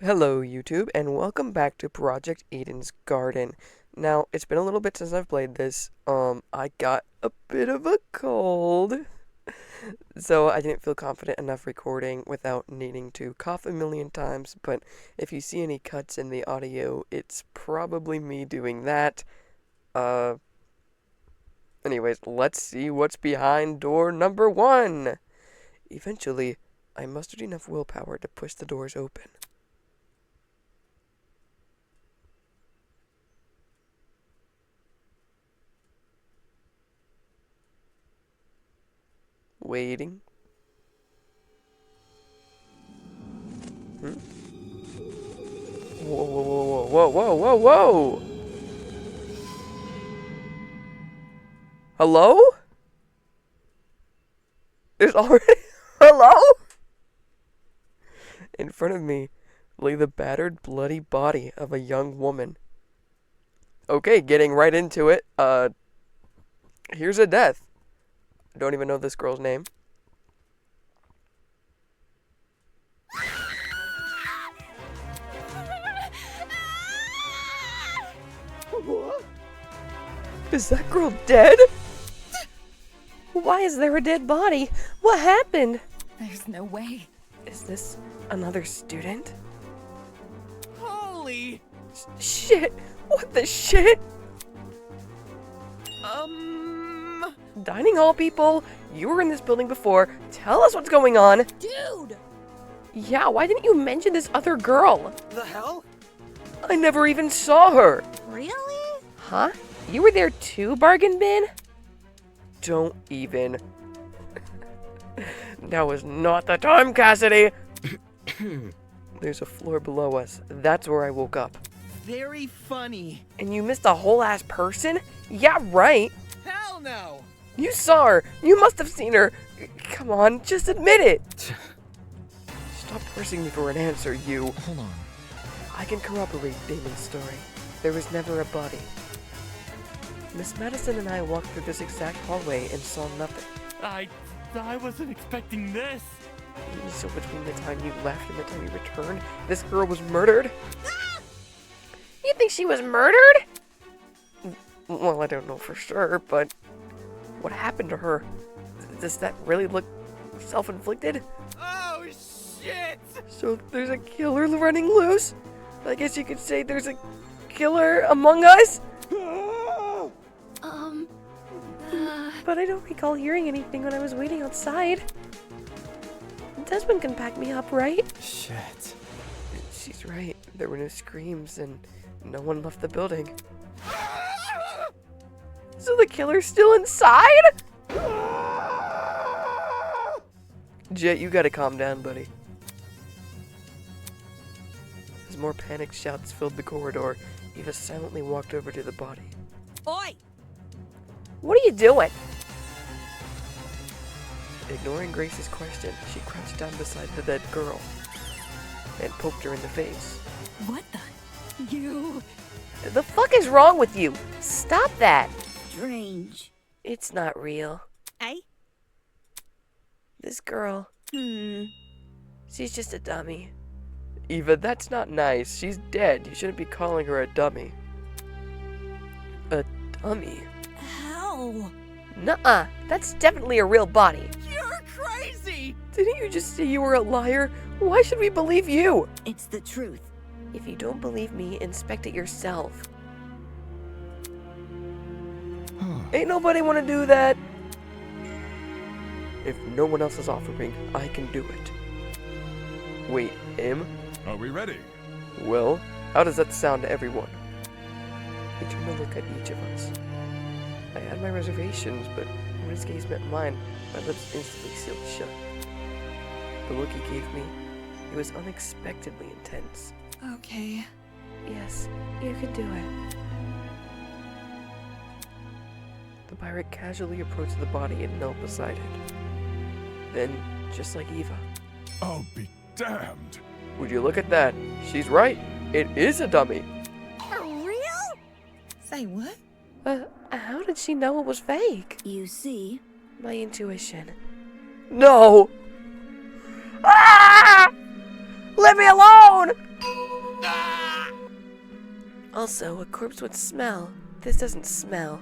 Hello YouTube, and welcome back to Project Eden's Garden. Now, it's been a little bit since I've played this. I got a bit of a cold, so I didn't feel confident enough recording without needing to cough a million times, but if you see any cuts in the audio, it's probably me doing that. Anyways, let's see what's behind door number 1. Eventually, I mustered enough willpower to push the doors open. Waiting. Whoa, whoa, whoa, whoa, whoa, whoa, whoa! Hello? There's already... Hello? In front of me lay the battered, bloody body of a young woman. Okay, getting right into it. Here's a death. I don't even know this girl's name. What? Is that girl dead? Why is there a dead body? What happened? There's no way. Is this another student? Holy! Shit! What the shit? Dining hall people, you were in this building before. Tell us what's going on. Dude! Yeah, why didn't you mention this other girl? The hell? I never even saw her. Really? Huh? You were there too, Bargain Bin? Don't even. Now is not the time, Cassidy. There's a floor below us. That's where I woke up. Very funny. And you missed a whole ass person? Yeah, right. Hell no! You saw her. You must have seen her. Come on, just admit it. Stop pressing me for an answer, you. Hold on. I can corroborate Damon's story. There was never a body. Miss Madison and I walked through this exact hallway and saw nothing. I wasn't expecting this. So between the time you left and the time you returned, this girl was murdered? You think she was murdered? Well, I don't know for sure, but what happened to her? Does that really look self-inflicted? Oh, shit! So there's a killer running loose? I guess you could say there's a killer among us? But I don't recall hearing anything when I was waiting outside. Desmond can back me up, right? Shit. She's right. There were no screams and no one left the building. So the killer's still inside? Jet, you gotta calm down, buddy. As more panicked shouts filled the corridor, Eva silently walked over to the body. Oi! What are you doing? Ignoring Grace's question, she crouched down beside the dead girl and poked her in the face. What the? You... The fuck is wrong with you? Stop that! Strange. It's not real. Eh? This girl, she's just a dummy. Eva, that's not nice. She's dead. You shouldn't be calling her a dummy. A dummy? How? Nuh-uh. That's definitely a real body. You're crazy! Didn't you just say you were a liar? Why should we believe you? It's the truth. If you don't believe me, inspect it yourself. Ain't nobody want to do that. If no one else is offering, I can do it. Wait, him? Are we ready? Well, how does that sound to everyone? He turned to look at each of us. I had my reservations, but when his gaze met mine, my lips instantly sealed shut. The look he gave me, it was unexpectedly intense. Okay. Yes, you can do it. The pirate casually approached the body and knelt beside it. Then, just like Eva. I'll be damned. Would you look at that? She's right. It is a dummy. For real? Say what? How did she know it was fake? You see? My intuition. No! Ah! Let me alone! Also, a corpse would smell. This doesn't smell.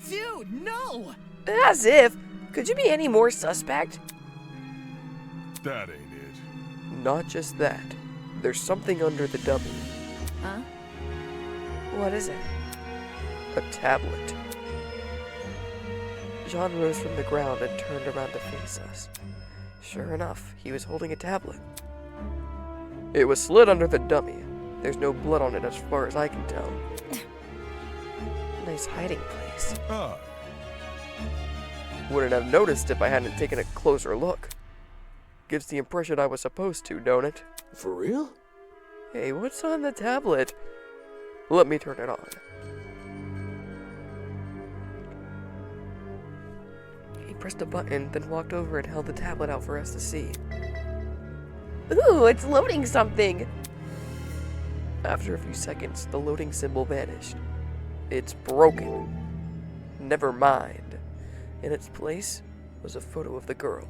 Dude, no! As if! Could you be any more suspect? That ain't it. Not just that. There's something under the dummy. Huh? What is it? A tablet. Jean rose from the ground and turned around to face us. Sure enough, he was holding a tablet. It was slid under the dummy. There's no blood on it as far as I can tell. Nice hiding place. Ah, Wouldn't have noticed if I hadn't taken a closer look. Gives the impression I was supposed to, don't it? For real? Hey, what's on the tablet? Let me turn it on. He pressed a button, then walked over and held the tablet out for us to see. Ooh, it's loading something! After a few seconds, the loading symbol vanished. It's broken. Never mind. In its place was a photo of the girl.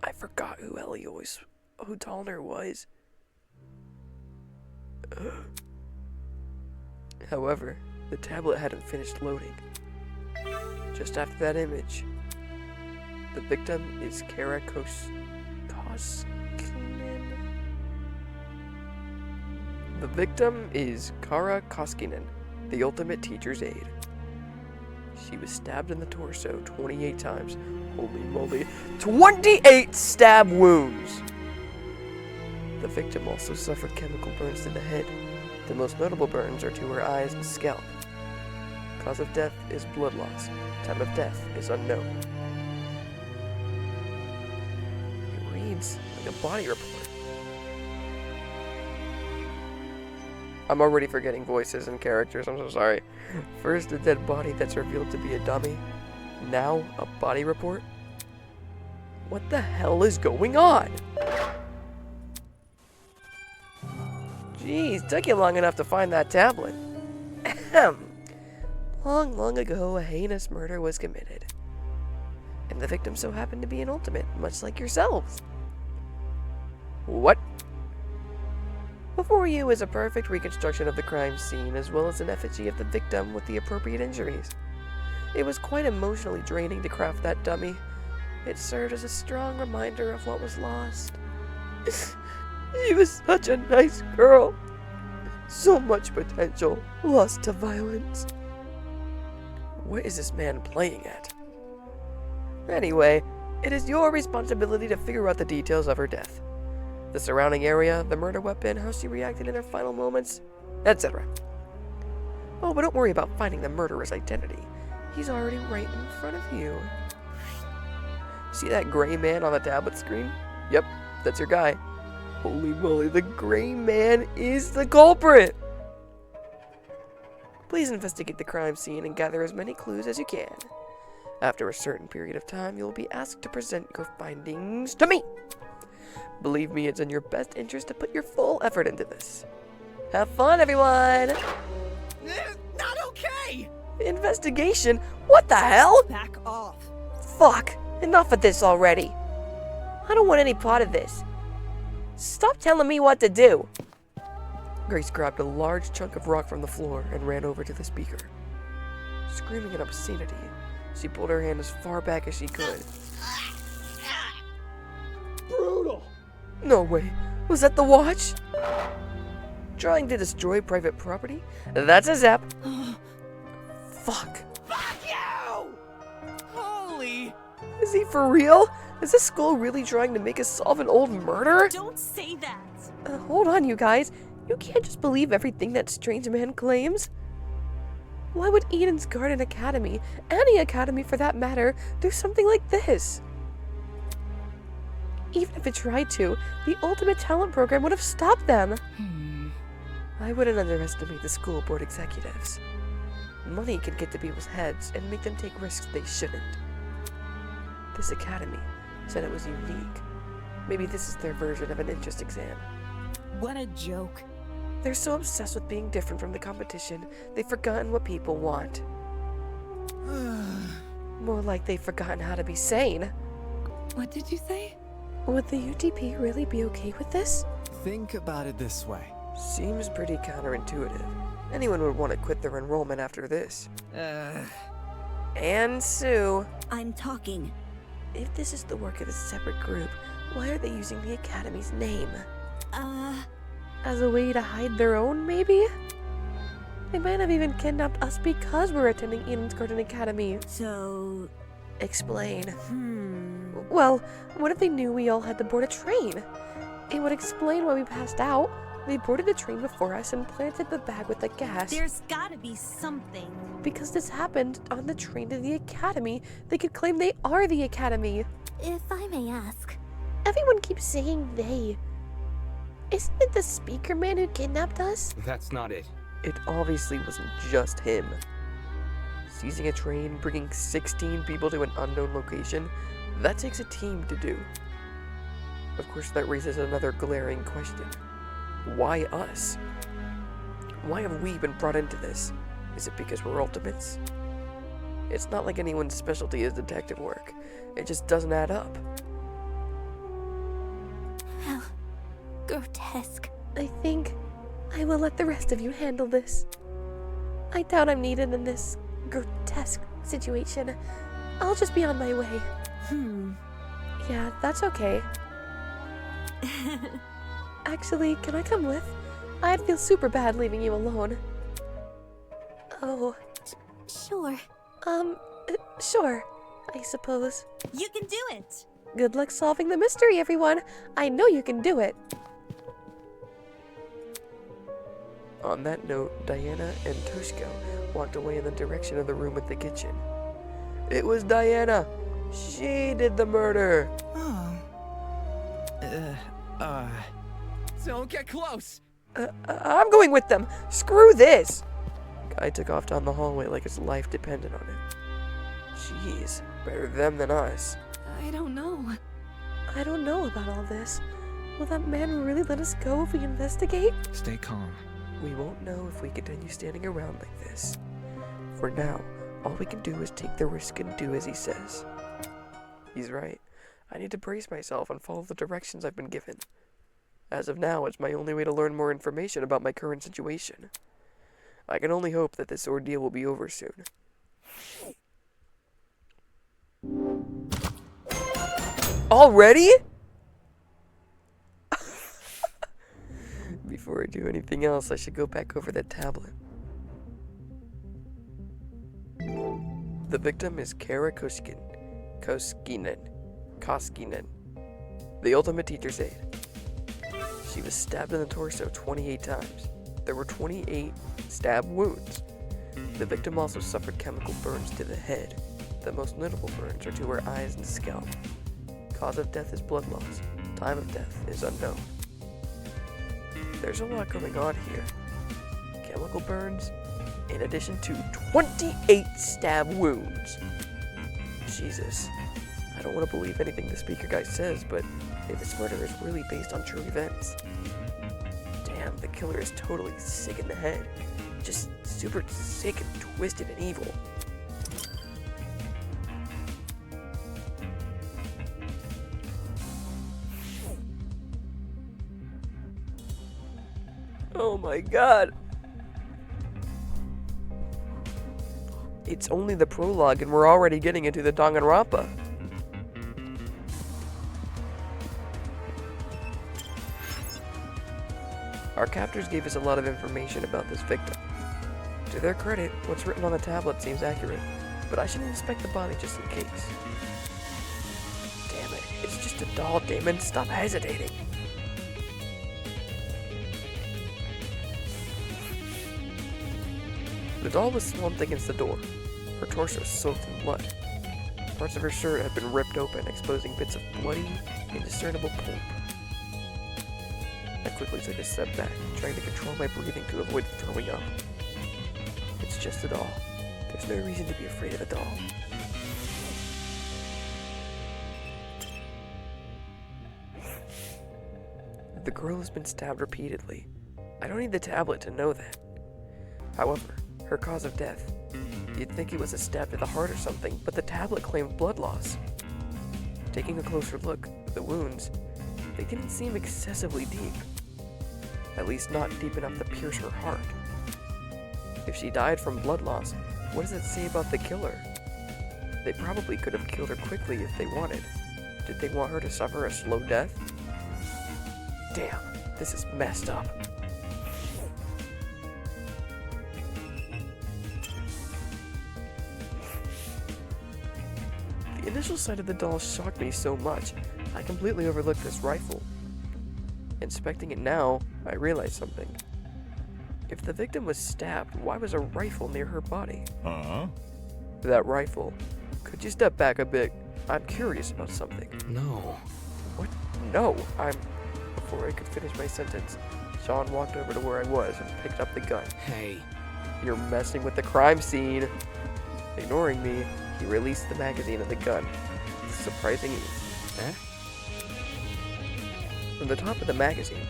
I forgot who Donner was. However, the tablet hadn't finished loading. Just after that image, the victim is Kara Koskinen. The victim is Kara Koskinen, the ultimate teacher's aide. She was stabbed in the torso 28 times. Holy moly, 28 stab wounds! The victim also suffered chemical burns to the head. The most notable burns are to her eyes and scalp. Cause of death is blood loss. Time of death is unknown. It reads like a body report. I'm already forgetting voices and characters, I'm so sorry. First, a dead body that's revealed to be a dummy. Now, a body report? What the hell is going on? Jeez, took you long enough to find that tablet. Ahem. Long ago, a heinous murder was committed. And the victim so happened to be an ultimate, much like yourselves. What? Before you is a perfect reconstruction of the crime scene, as well as an effigy of the victim with the appropriate injuries. It was quite emotionally draining to craft that dummy. It served as a strong reminder of what was lost. She was such a nice girl. So much potential, lost to violence. What is this man playing at? Anyway, it is your responsibility to figure out the details of her death. The surrounding area, the murder weapon, how she reacted in her final moments, etc. Oh, but don't worry about finding the murderer's identity. He's already right in front of you. See that gray man on the tablet screen? Yep, that's your guy. Holy moly, the gray man is the culprit! Please investigate the crime scene and gather as many clues as you can. After a certain period of time, you will be asked to present your findings to me. Believe me, it's in your best interest to put your full effort into this. Have fun, everyone! Not okay! Investigation? What the hell? Back off. Fuck! Enough of this already. I don't want any part of this. Stop telling me what to do. Grace grabbed a large chunk of rock from the floor and ran over to the speaker. Screaming an obscenity, she pulled her hand as far back as she could. Brutal! No way. Was that the watch? Trying to destroy private property? That's a zap. Fuck. Fuck you! Holy! Is he for real? Is this school really trying to make us solve an old murder? Don't say that! Hold on, you guys. You can't just believe everything that strange man claims. Why would Eden's Garden Academy, any academy for that matter, do something like this? Even if it tried to, the Ultimate Talent Program would have stopped them. I wouldn't underestimate the school board executives. Money can get to people's heads and make them take risks they shouldn't. This academy said it was unique. Maybe this is their version of an interest exam. What a joke. They're so obsessed with being different from the competition, they've forgotten what people want. More like they've forgotten how to be sane. What did you say? Would the UTP really be okay with this? think about it this way. Seems pretty counterintuitive. Anyone would want to quit their enrollment after this. And Sue. I'm talking. If this is the work of a separate group, why are they using the Academy's name? As a way to hide their own, maybe? They might have even kidnapped us because we're attending Eden's Garden Academy. So... Explain. Well, what if they knew we all had to board a train? It would explain why we passed out. They boarded the train before us and planted the bag with the gas. There's gotta be something. Because this happened on the train to the Academy, they could claim they are the Academy. If I may ask. Everyone keeps saying they. Isn't it the speaker man who kidnapped us? That's not it. It obviously wasn't just him. Seizing a train, bringing 16 people to an unknown location, that takes a team to do. Of course, that raises another glaring question. Why us? Why have we been brought into this? Is it because we're ultimates? It's not like anyone's specialty is detective work. It just doesn't add up. How grotesque. I think I will let the rest of you handle this. I doubt I'm needed in this grotesque situation. I'll just be on my way. Yeah, that's okay. Actually, can I come with? I'd feel super bad leaving you alone. Oh. Sure. Sure, I suppose. You can do it! Good luck solving the mystery, everyone. I know you can do it. On that note, Diana and Toshko walked away in the direction of the room with the kitchen. It was Diana. She did the murder. Don't get close. I'm going with them. Screw this. Guy took off down the hallway like his life depended on it. Jeez, better them than us. I don't know. I don't know about all this. Will that man really let us go if we investigate? Stay calm. We won't know if we continue standing around like this. For now, all we can do is take the risk and do as he says. He's right. I need to brace myself and follow the directions I've been given. As of now, it's my only way to learn more information about my current situation. I can only hope that this ordeal will be over soon. Already? Before I do anything else, I should go back over that tablet. The victim is Kara Koskinen, the ultimate teacher's aide. She was stabbed in the torso 28 times. There were 28 stab wounds. The victim also suffered chemical burns to the head. The most notable burns are to her eyes and scalp. Cause of death is blood loss. Time of death is unknown. There's a lot going on here. Chemical burns, in addition to 28 stab wounds. Jesus. I don't want to believe anything the speaker guy says, but if this murder is really based on true events. Damn, the killer is totally sick in the head. Just super sick and twisted and evil. Oh my god. It's only the prologue and we're already getting into the Danganronpa. Our captors gave us a lot of information about this victim. To their credit, what's written on the tablet seems accurate, but I should inspect the body just in case. Damn it, it's just a doll, Damon. Stop hesitating. The doll was slumped against the door, her torso soaked in blood. Parts of her shirt had been ripped open, exposing bits of bloody, indiscernible pulp. I quickly took a step back, trying to control my breathing to avoid throwing up. It's just a doll. There's no reason to be afraid of a doll. The girl has been stabbed repeatedly. I don't need the tablet to know that. However, her cause of death. You'd think it was a stab to the heart or something, but the tablet claimed blood loss. Taking a closer look, the wounds, they didn't seem excessively deep. At least not deep enough to pierce her heart. If she died from blood loss, what does it say about the killer? They probably could have killed her quickly if they wanted. Did they want her to suffer a slow death? Damn, this is messed up. The initial sight of the doll shocked me so much, I completely overlooked this rifle. Inspecting it now, I realized something. If the victim was stabbed, why was a rifle near her body? Huh? That rifle. Could you step back a bit? I'm curious about something. No. What? No, Before I could finish my sentence, Sean walked over to where I was and picked up the gun. Hey. You're messing with the crime scene. Ignoring me, he released the magazine of the gun. With surprising ease. Eh? From the top of the magazine,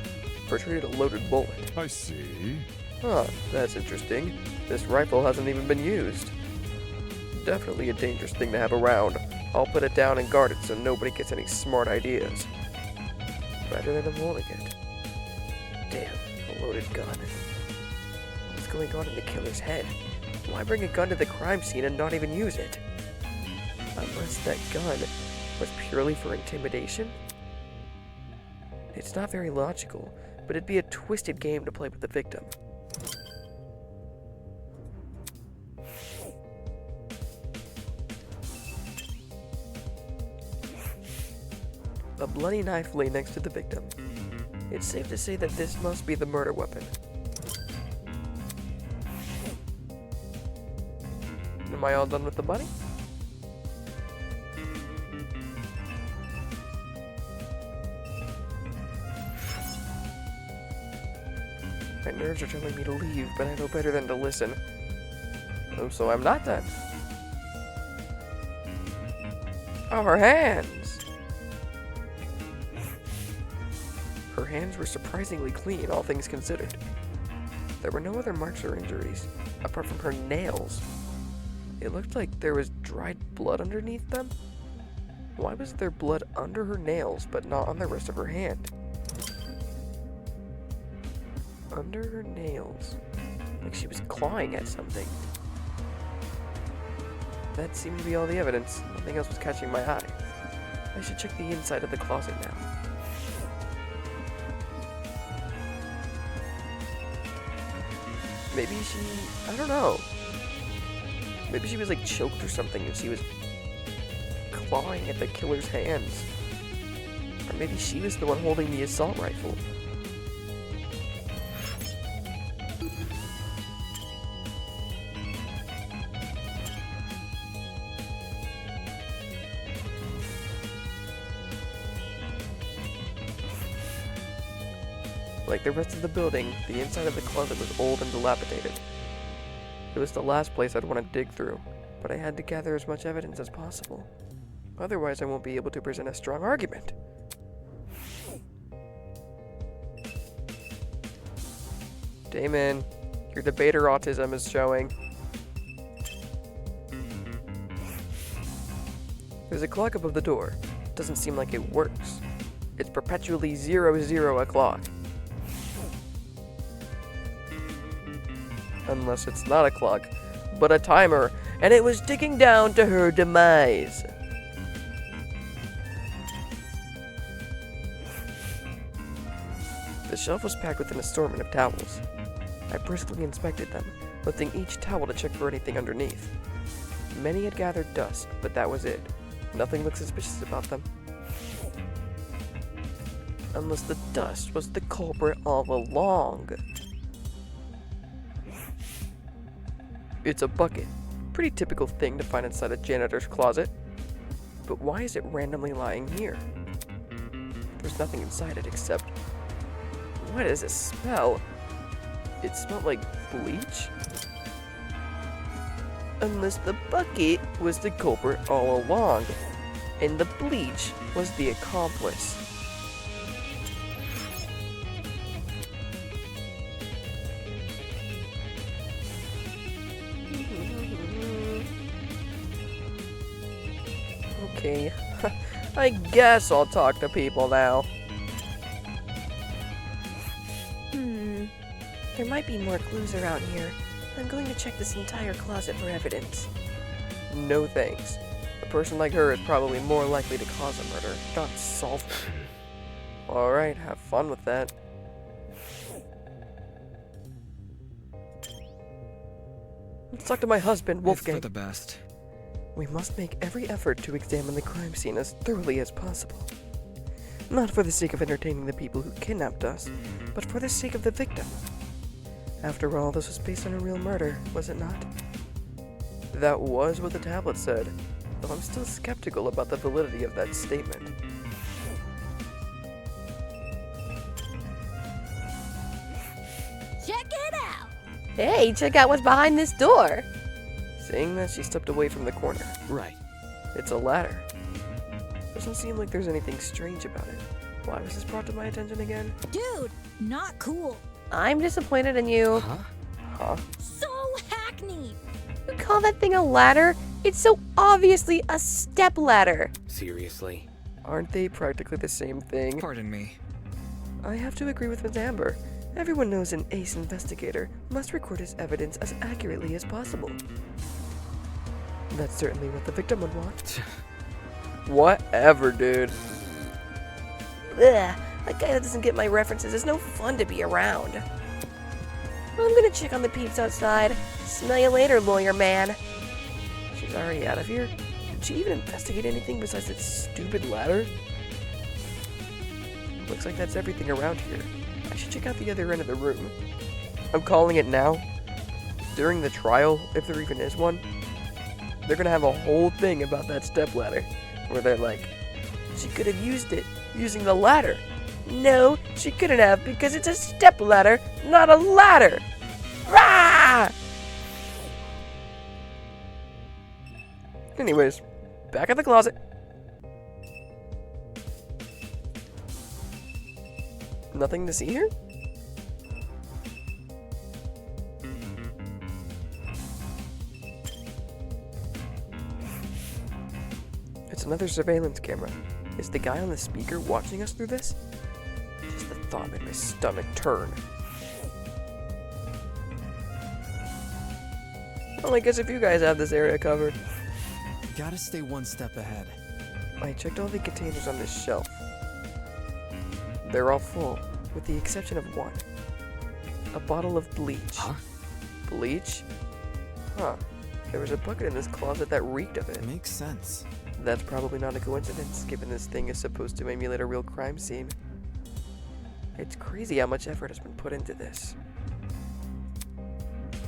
protruded a loaded bullet. I see. Huh, that's interesting. This rifle hasn't even been used. Definitely a dangerous thing to have around. I'll put it down and guard it so nobody gets any smart ideas. Better than I'm holding it. Damn, a loaded gun. What's going on in the killer's head? Why bring a gun to the crime scene and not even use it? Unless that gun was purely for intimidation? It's not very logical, but it'd be a twisted game to play with the victim. A bloody knife lay next to the victim. It's safe to say that this must be the murder weapon. Am I all done with the body? My nerves are telling me to leave, but I know better than to listen. Oh, so I'm not done. Oh, her hands! Her hands were surprisingly clean, all things considered. There were no other marks or injuries, apart from her nails. It looked like there was dried blood underneath them. Why was there blood under her nails, but not on the rest of her hand? Under her nails, like she was clawing at something. That seemed to be all the evidence. Nothing else was catching my eye. I should check the inside of the closet now. Maybe I don't know. Maybe she was like choked or something and she was clawing at the killer's hands. Or maybe she was the one holding the assault rifle. Like the rest of the building, the inside of the closet was old and dilapidated. It was the last place I'd want to dig through, but I had to gather as much evidence as possible. Otherwise, I won't be able to present a strong argument. Damon, your debater autism is showing. There's a clock above the door. Doesn't seem like it works. It's perpetually 00 o'clock. Unless it's not a clock, but a timer, and it was ticking down to her demise. The shelf was packed with an assortment of towels. I briskly inspected them, lifting each towel to check for anything underneath. Many had gathered dust, but that was it. Nothing looked suspicious about them. Unless the dust was the culprit all along. It's a bucket. Pretty typical thing to find inside a janitor's closet. But why is it randomly lying here? There's nothing inside it except... What does it smell? It smelled like bleach? Unless the bucket was the culprit all along, and the bleach was the accomplice. Okay, I guess I'll talk to people now. There might be more clues around here. I'm going to check this entire closet for evidence. No thanks. A person like her is probably more likely to cause a murder, not solve one. Alright, have fun with that. Let's talk to my husband, Wolfgang. It's for the best. We must make every effort to examine the crime scene as thoroughly as possible. Not for the sake of entertaining the people who kidnapped us, but for the sake of the victim. After all, this was based on a real murder, was it not? That was what the tablet said, though I'm still skeptical about the validity of that statement. Check it out! Hey, check out what's behind this door. Saying that, she stepped away from the corner. Right. It's a ladder. Doesn't seem like there's anything strange about it. Why was this brought to my attention again? Dude, not cool. I'm disappointed in you. Huh? Huh? So hackneyed. You call that thing a ladder? It's so obviously a step ladder. Seriously? Aren't they practically the same thing? Pardon me. I have to agree with Ms. Amber. Everyone knows an ace investigator must record his evidence as accurately as possible. That's certainly what the victim would want. Whatever, dude. Ugh, that guy that doesn't get my references is no fun to be around. I'm gonna check on the peeps outside. Smell you later, lawyer man. She's already out of here? Did she even investigate anything besides that stupid ladder? Looks like that's everything around here. I should check out the other end of the room. I'm calling it now. During the trial, if there even is one, they're gonna have a whole thing about that stepladder, where they're like, she could have used it using the ladder. No, she couldn't have because it's a stepladder, not a ladder. Rah! Anyways, back at the closet. Nothing to see here? It's another surveillance camera. Is the guy on the speaker watching us through this? Just the thought made my stomach turn. Well, I guess if you guys have this area covered. Gotta stay one step ahead. I checked all the containers on this shelf. They're all full, with the exception of one. A bottle of bleach. Huh? Bleach? Huh. There was a bucket in this closet that reeked of it. Makes sense. That's probably not a coincidence, given this thing is supposed to emulate a real crime scene. It's crazy how much effort has been put into this.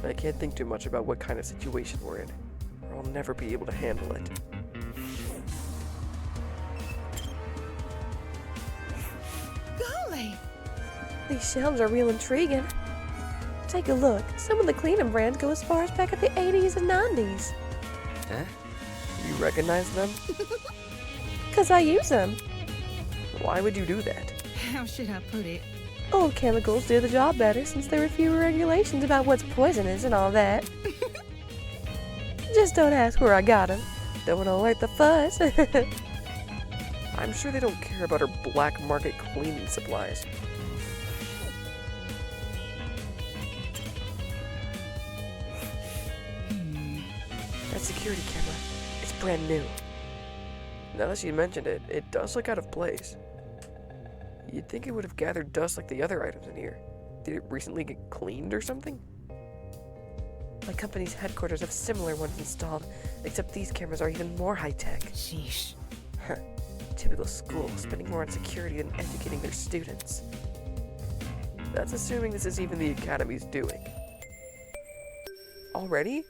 I can't think too much about what kind of situation we're in, or I'll never be able to handle it. Golly! These shelves are real intriguing. Take a look. Some of the cleaning brands go as far as back at the 80s and 90s. Huh? You recognize them? Because I use them. Why would you do that? How should I put it? Old chemicals do the job better since there were fewer regulations about what's poisonous and all that. Just don't ask where I got them. Don't want to alert the fuss. I'm sure they don't care about her black market cleaning supplies. That security camera, it's brand new. Now that you mentioned it, it does look out of place. You'd think it would have gathered dust like the other items in here. Did it recently get cleaned or something? My company's headquarters have similar ones installed, except these cameras are even more high-tech. Sheesh. Huh. Typical school, spending more on security than educating their students. That's assuming this is even the Academy's doing. Already?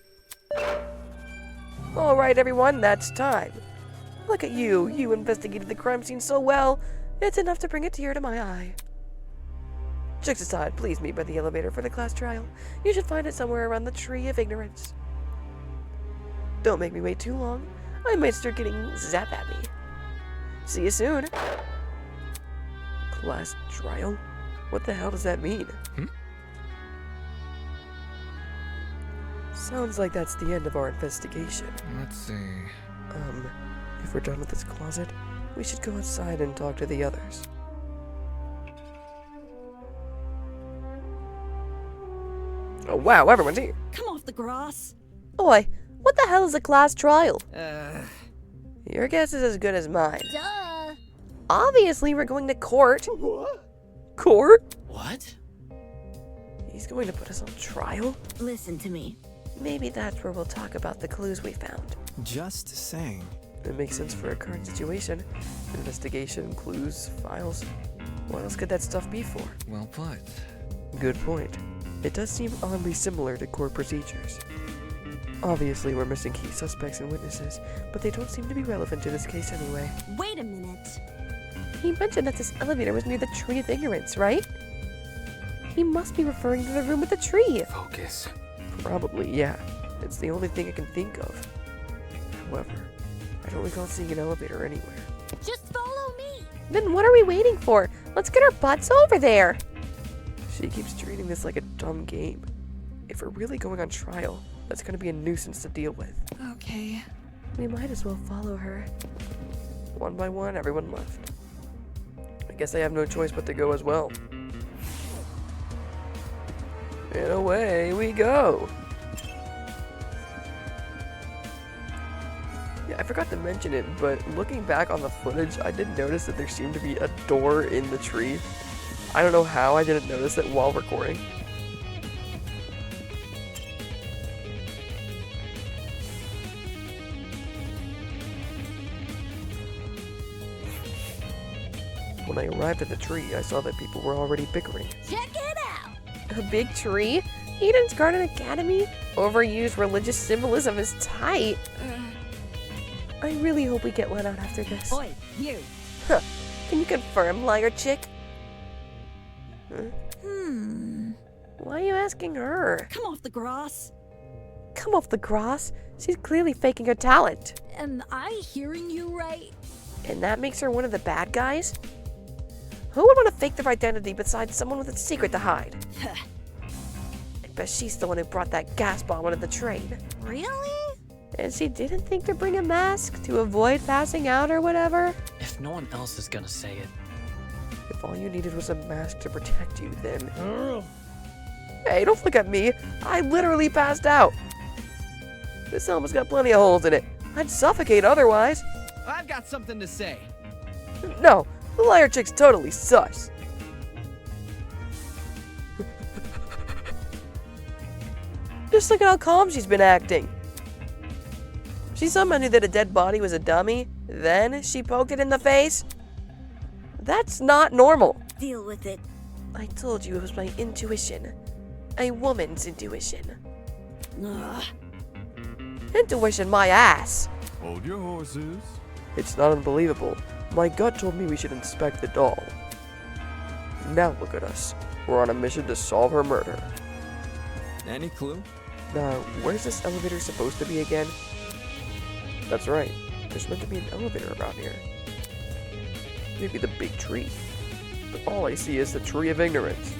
Alright everyone, that's time. Look at you, you investigated the crime scene so well, it's enough to bring a tear to my eye. Jokes aside, please meet by the elevator for the class trial. You should find it somewhere around the tree of ignorance. Don't make me wait too long. I might start getting zapped at me. See you soon. Class trial? What the hell does that mean? Sounds like that's the end of our investigation. Let's see. If we're done with this closet, we should go outside and talk to the others. Oh wow, everyone's here. Come off the grass. Oi, what the hell is a class trial? Your guess is as good as mine. Duh. Obviously, we're going to court. What? Court? What? He's going to put us on trial? Listen to me. Maybe that's where we'll talk about the clues we found. Just saying. It makes sense for our current situation. Investigation, clues, files. What else could that stuff be for? Well put. Good point. It does seem oddly similar to court procedures. Obviously, we're missing key suspects and witnesses, but they don't seem to be relevant to this case anyway. Wait a minute. He mentioned that this elevator was near the Tree of Ignorance, right? He must be referring to the room with the tree. Focus. Probably, yeah. It's the only thing I can think of. However, I don't recall seeing an elevator anywhere. Just follow me. Then what are we waiting for? Let's get our butts over there. She keeps treating this like a dumb game. If we're really going on trial, that's going to be a nuisance to deal with. Okay. We might as well follow her. One by one, everyone left. I guess I have no choice but to go as well. And away we go. Yeah, I forgot to mention it, but looking back on the footage, I did notice that there seemed to be a door in the tree. I don't know how I didn't notice it while recording. When I arrived at the tree, I saw that people were already bickering. Check it out. A big tree? Eden's Garden Academy? Overused religious symbolism is tight. I really hope we get let out after this. Oi, you. Can you confirm, liar chick? Why are you asking her? Come off the grass. Come off the grass. She's clearly faking her talent. Am I hearing you right? And that makes her one of the bad guys? Who would want to fake their identity besides someone with a secret to hide? I bet she's the one who brought that gas bomb onto the train. Really? And she didn't think to bring a mask to avoid passing out or whatever? If no one else is gonna say it. If all you needed was a mask to protect you, then... Earl. Hey, don't look at me! I literally passed out! This helmet's got plenty of holes in it. I'd suffocate otherwise. I've got something to say. No, the liar chick's totally sus. Just look at how calm she's been acting. She somehow knew that a dead body was a dummy, then she poked it in the face? That's not normal. Deal with it. I told you it was my intuition. A woman's intuition. Ugh. Intuition, my ass. Hold your horses. It's not unbelievable. My gut told me we should inspect the doll. Now look at us. We're on a mission to solve her murder. Any clue? Now, where's this elevator supposed to be again? That's right. There's meant to be an elevator around here. Maybe the big tree. But all I see is the Tree of Ignorance.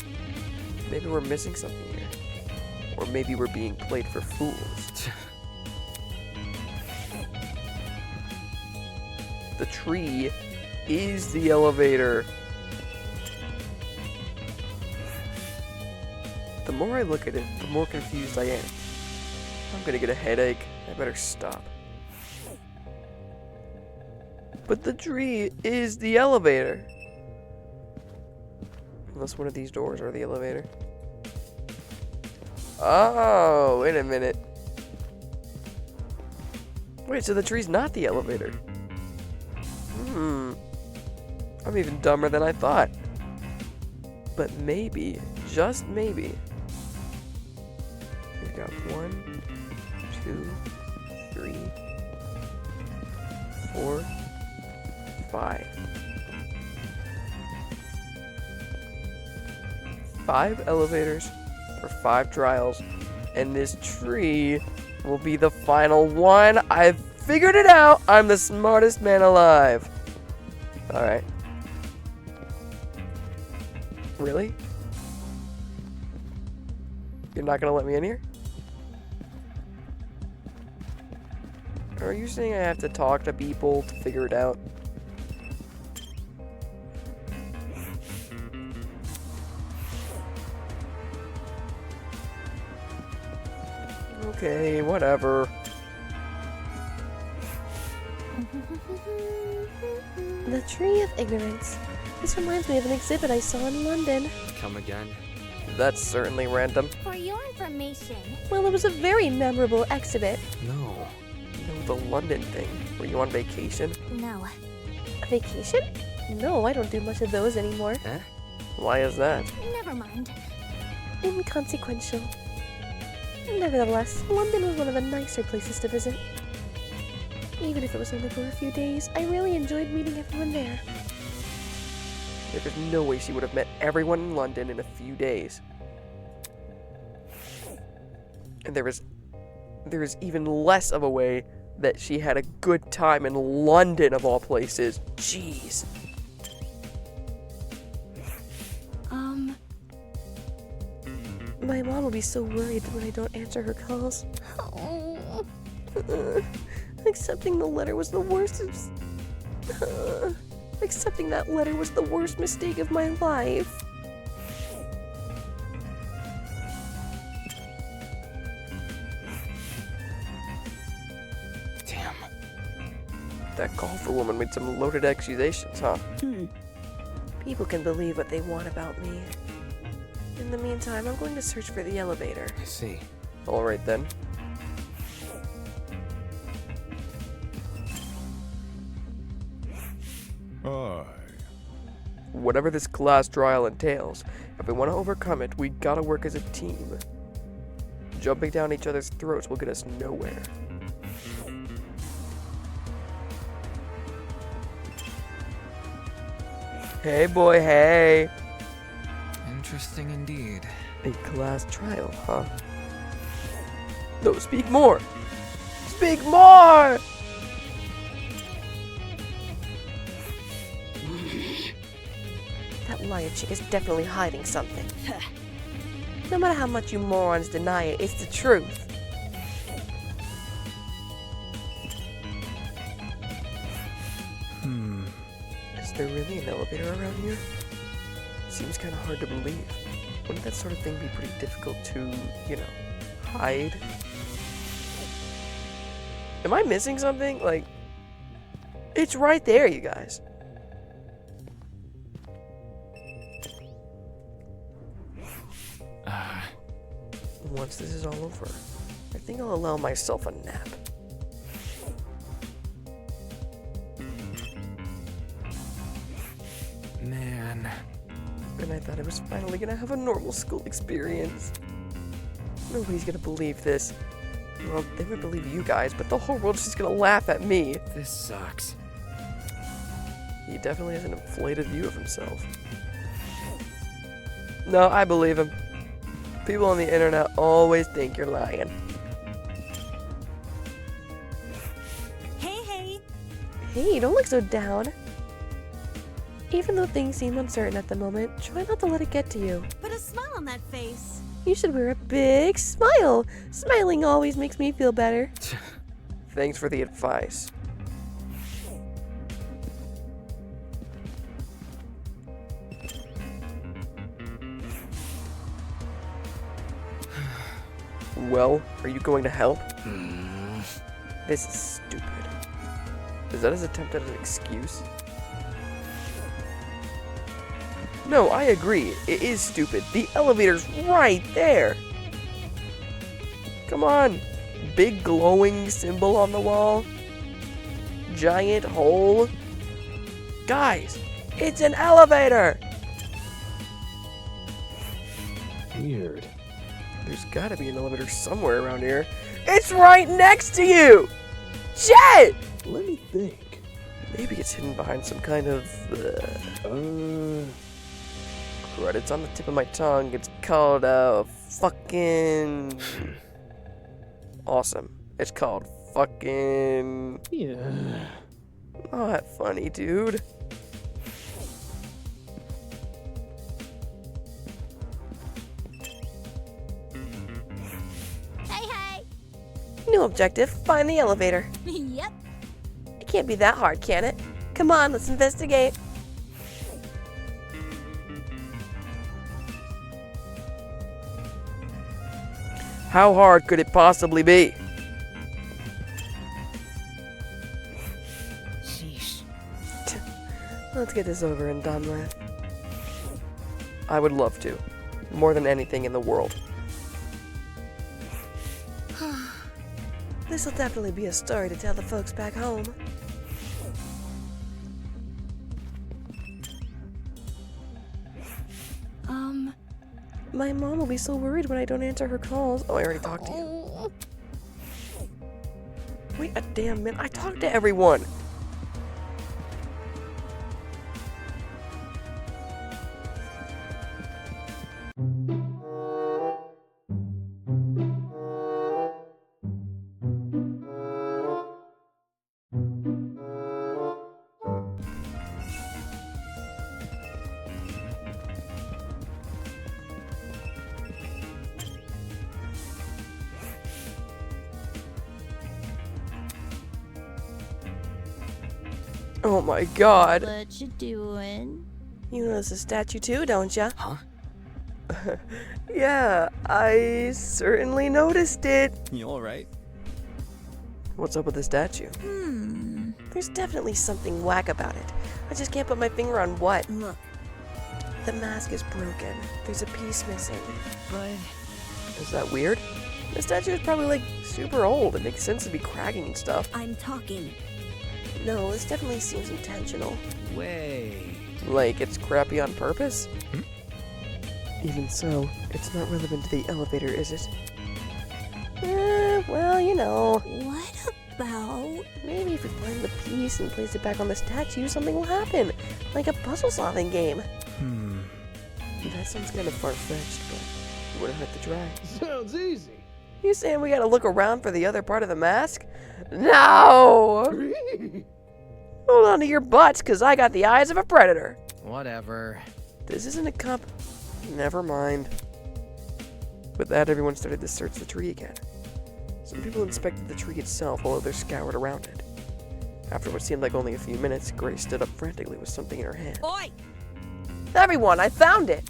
Maybe we're missing something here. Or maybe we're being played for fools. The tree is the elevator. The more I look at it, the more confused I am. I'm gonna get a headache. I better stop. But the tree is the elevator. Unless one of these doors are the elevator. Oh, wait a minute. Wait, so the tree's not the elevator. I'm even dumber than I thought. But maybe, just maybe, we've got 1, 2, 3, 4, 5. 5 elevators for 5 trials, and this tree will be the final one. I've figured it out. I'm the smartest man alive. Alright. Really? You're not gonna let me in here? Are you saying I have to talk to people to figure it out? Okay, whatever. The Tree of Ignorance. This reminds me of an exhibit I saw in London. Come again? That's certainly random. For your information, Well, it was a very memorable exhibit. No. You know, the London thing. Were you on vacation? no. A vacation? No, I don't do much of those anymore. Eh? Why is that? Never mind. Inconsequential. Nevertheless, London was one of the nicer places to visit. Even if it was only for a few days, I really enjoyed meeting everyone there. There is no way she would have met everyone in London in a few days. And there is even less of a way that she had a good time in London of all places. Jeez. My mom will be so worried when I don't answer her calls. Accepting the letter was the worst. Accepting that letter was the worst mistake of my life. Damn. That golfer woman made some loaded accusations, huh? People can believe what they want about me. In the meantime, I'm going to search for the elevator. I see. Alright then. Aye. Whatever this class trial entails, if we want to overcome it, we gotta work as a team. Jumping down each other's throats will get us nowhere. Hey boy, hey! Interesting indeed. A class trial, huh? No, speak more! Speak more! That liar chick is definitely hiding something. No matter how much you morons deny it, it's the truth. Is there really an elevator around here? Seems kind of hard to believe. Wouldn't that sort of thing be pretty difficult to, you know, hide? Am I missing something? Like, it's right there, you guys. Once this is all over, I think I'll allow myself a nap. Man. And I thought I was finally gonna have a normal school experience. Nobody's gonna believe this. Well, they would believe you guys, but the whole world's just gonna laugh at me. This sucks. He definitely has an inflated view of himself. No, I believe him. People on the internet always think you're lying. Hey. Hey, don't look so down. Even though things seem uncertain at the moment, try not to let it get to you. Put a smile on that face. You should wear a big smile. Smiling always makes me feel better. Thanks for the advice. Well, are you going to help? This is stupid. Is that his attempt at an excuse? No, I agree. It is stupid. The elevator's right there. Come on. Big glowing symbol on the wall. Giant hole. Guys, it's an elevator. Weird. There's gotta be an elevator somewhere around here. It's right next to you! Shit! Let me think. Maybe it's hidden behind some kind of, crud, it's on the tip of my tongue. It's called, fucking... Awesome. It's called fucking... Yeah. Not funny, dude. Hey. New objective, find the elevator. Yep. It can't be that hard, can it? Come on, let's investigate. How hard could it possibly be? Sheesh. Let's get this over and done with. I would love to. More than anything in the world. This'll definitely be a story to tell the folks back home. My mom will be so worried when I don't answer her calls. Oh, I already talked to you. Wait a damn minute. I talked to everyone. Oh my god. What you doing? You notice the statue too, don't ya? Huh? Yeah, I certainly noticed it. You alright? What's up with the statue? There's definitely something whack about it. I just can't put my finger on what. Look, The mask is broken. There's a piece missing. But Is that weird? The statue is probably like super old. It makes sense to be cracking and stuff. I'm talking. No, this definitely seems intentional. wait. Like it's crappy on purpose? Even so, it's not relevant to the elevator, is it? Well, you know. What about? Maybe if we find the piece and place it back on the statue, something will happen. Like a puzzle-solving game. That sounds kind of far-fetched, but it wouldn't hurt to try. Sounds easy. You saying we gotta look around for the other part of the mask? No! Hold on to your butts, cause I got the eyes of a predator. Whatever. This isn't a cup. Never mind. With that, everyone started to search the tree again. Some people inspected the tree itself while others scoured around it. After what seemed like only a few minutes, Grace stood up frantically with something in her hand. Oi! Everyone, I found it!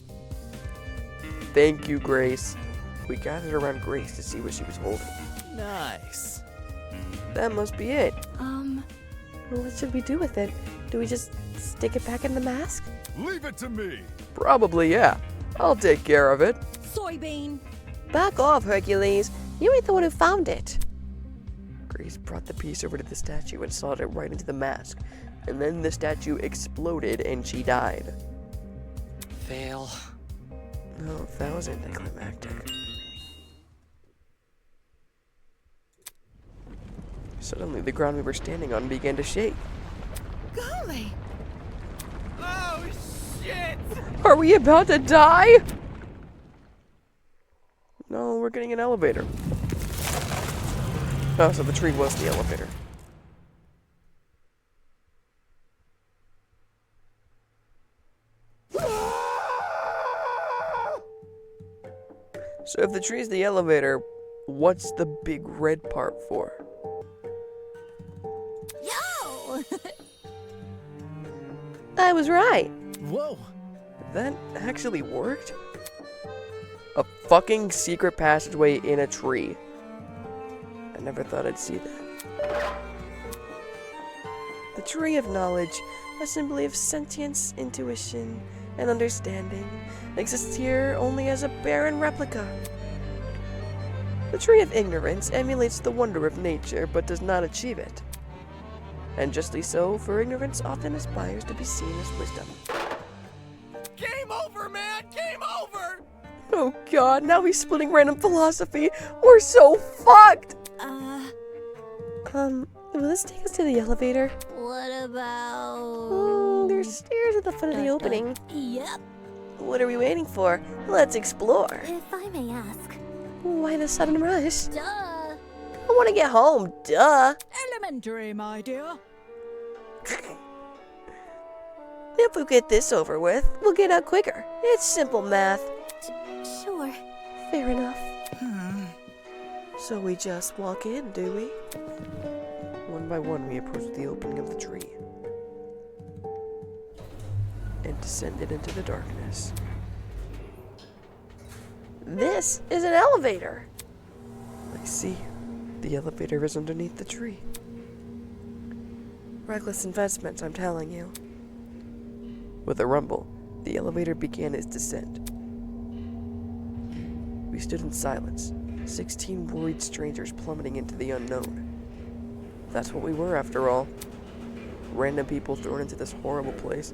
Thank you, Grace. We gathered around Grace to see what she was holding. Nice. That must be it. Well, what should we do with it? Do we just stick it back in the mask? Leave it to me. Probably, yeah. I'll take care of it. Soybean. Back off, Hercules. You ain't the one who found it. Grace brought the piece over to the statue and slid it right into the mask. And then the statue exploded and she died. Fail. No, that was anticlimactic. Suddenly, the ground we were standing on began to shake. Golly. Oh, shit! Are we about to die? No, we're getting an elevator. Oh, so the tree was the elevator. So if the tree's the elevator, what's the big red part for? Yo! I was right. Whoa. That actually worked? A fucking secret passageway in a tree. I never thought I'd see that. The tree of knowledge, a symbol of sentience, intuition, and understanding, exists here only as a barren replica. The tree of ignorance emulates the wonder of nature, but does not achieve it. And justly so, for ignorance often aspires to be seen as wisdom. Game over, man! Game over! Oh god, now he's splitting random philosophy. We're so fucked! Will this take us to the elevator? What about? There's stairs at the front of the opening. Yep. What are we waiting for? Let's explore. If I may ask. Why the sudden rush? Duh. I want to get home, duh. Elementary, my dear. If we get this over with, we'll get out quicker. It's simple math. Sure. Fair enough. So we just walk in, do we? One by one, we approached the opening of the tree and descended into the darkness. This is an elevator. I see. The elevator is underneath the tree. Reckless investment, I'm telling you. With a rumble, the elevator began its descent. We stood in silence, 16 worried strangers plummeting into the unknown. That's what we were, after all. Random people thrown into this horrible place.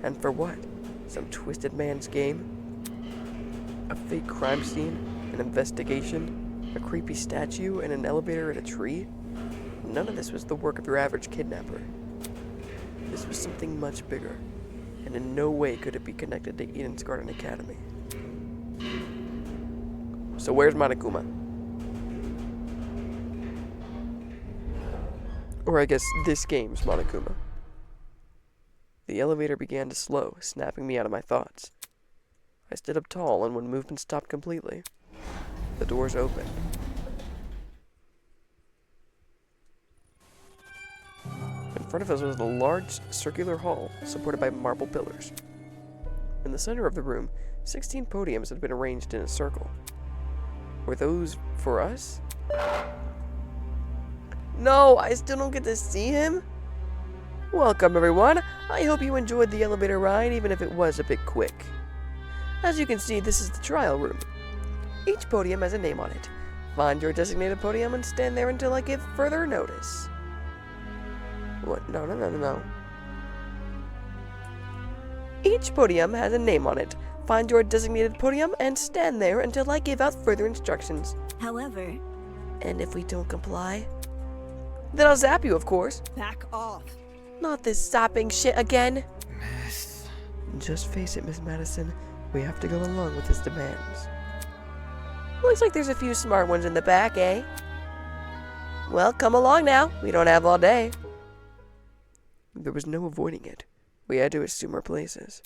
And for what? Some twisted man's game? A fake crime scene? An investigation? A creepy statue? And an elevator and a tree? None of this was the work of your average kidnapper. This was something much bigger, and in no way could it be connected to Eden's Garden Academy. So where's Monokuma? Or I guess this game's Monokuma. The elevator began to slow, snapping me out of my thoughts. I stood up tall, and when movement stopped completely, the doors opened. In front of us was a large circular hall supported by marble pillars. In the center of the room, 16 podiums had been arranged in a circle. Were those for us? No, I still don't get to see him? Welcome, everyone. I hope you enjoyed the elevator ride, even if it was a bit quick. As you can see, this is the trial room. Each podium has a name on it. Find your designated podium and stand there until I give further notice. What? No. Each podium has a name on it. Find your designated podium and stand there until I give out further instructions. However, And if we don't comply, then I'll zap you, of course. back off. Not this zapping shit again. Miss. Just face it, Miss Madison. We have to go along with his demands. Looks like there's a few smart ones in the back, eh? Well, come along now. We don't have all day. There was no avoiding it. We had to assume our places.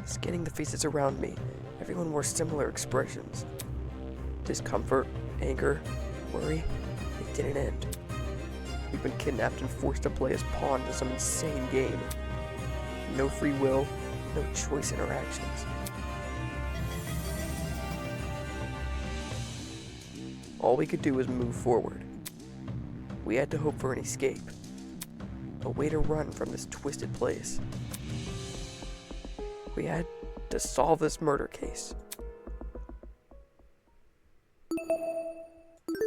Scanning the faces around me, everyone wore similar expressions. Discomfort, anger, worry. It didn't end. We've been kidnapped and forced to play as pawns in some insane game. No free will, no choice in our actions. All we could do was move forward. We had to hope for an escape. A way to run from this twisted place. We had to solve this murder case.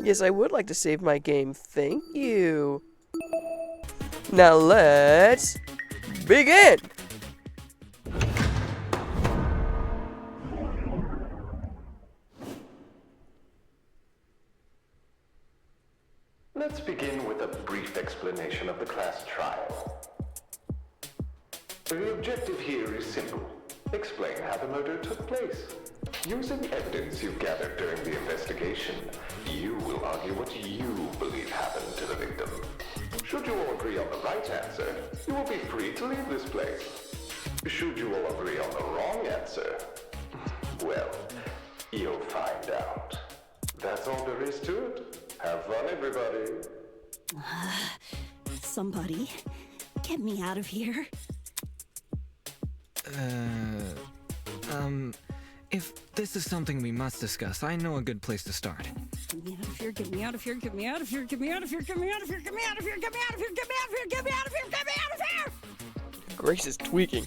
Yes, I would like to save my game, thank you. Now let's begin! Let's begin with a brief explanation of the class trial. The objective here is simple. Explain how the murder took place. Using evidence you've gathered during the investigation, you will argue what you believe happened to the victim. Should you all agree on the right answer, you will be free to leave this place. Should you all agree on the wrong answer, well, you'll find out. That's all there is to it. Have fun, everybody. Somebody, get me out of here. If this is something we must discuss, I know a good place to start. Get me out of here, get me out of here, get me out of here, get me out of here, get me out of here, get me out of here, get me out of here, get me out of here, get me out of here, get me out of here! Grace is tweaking.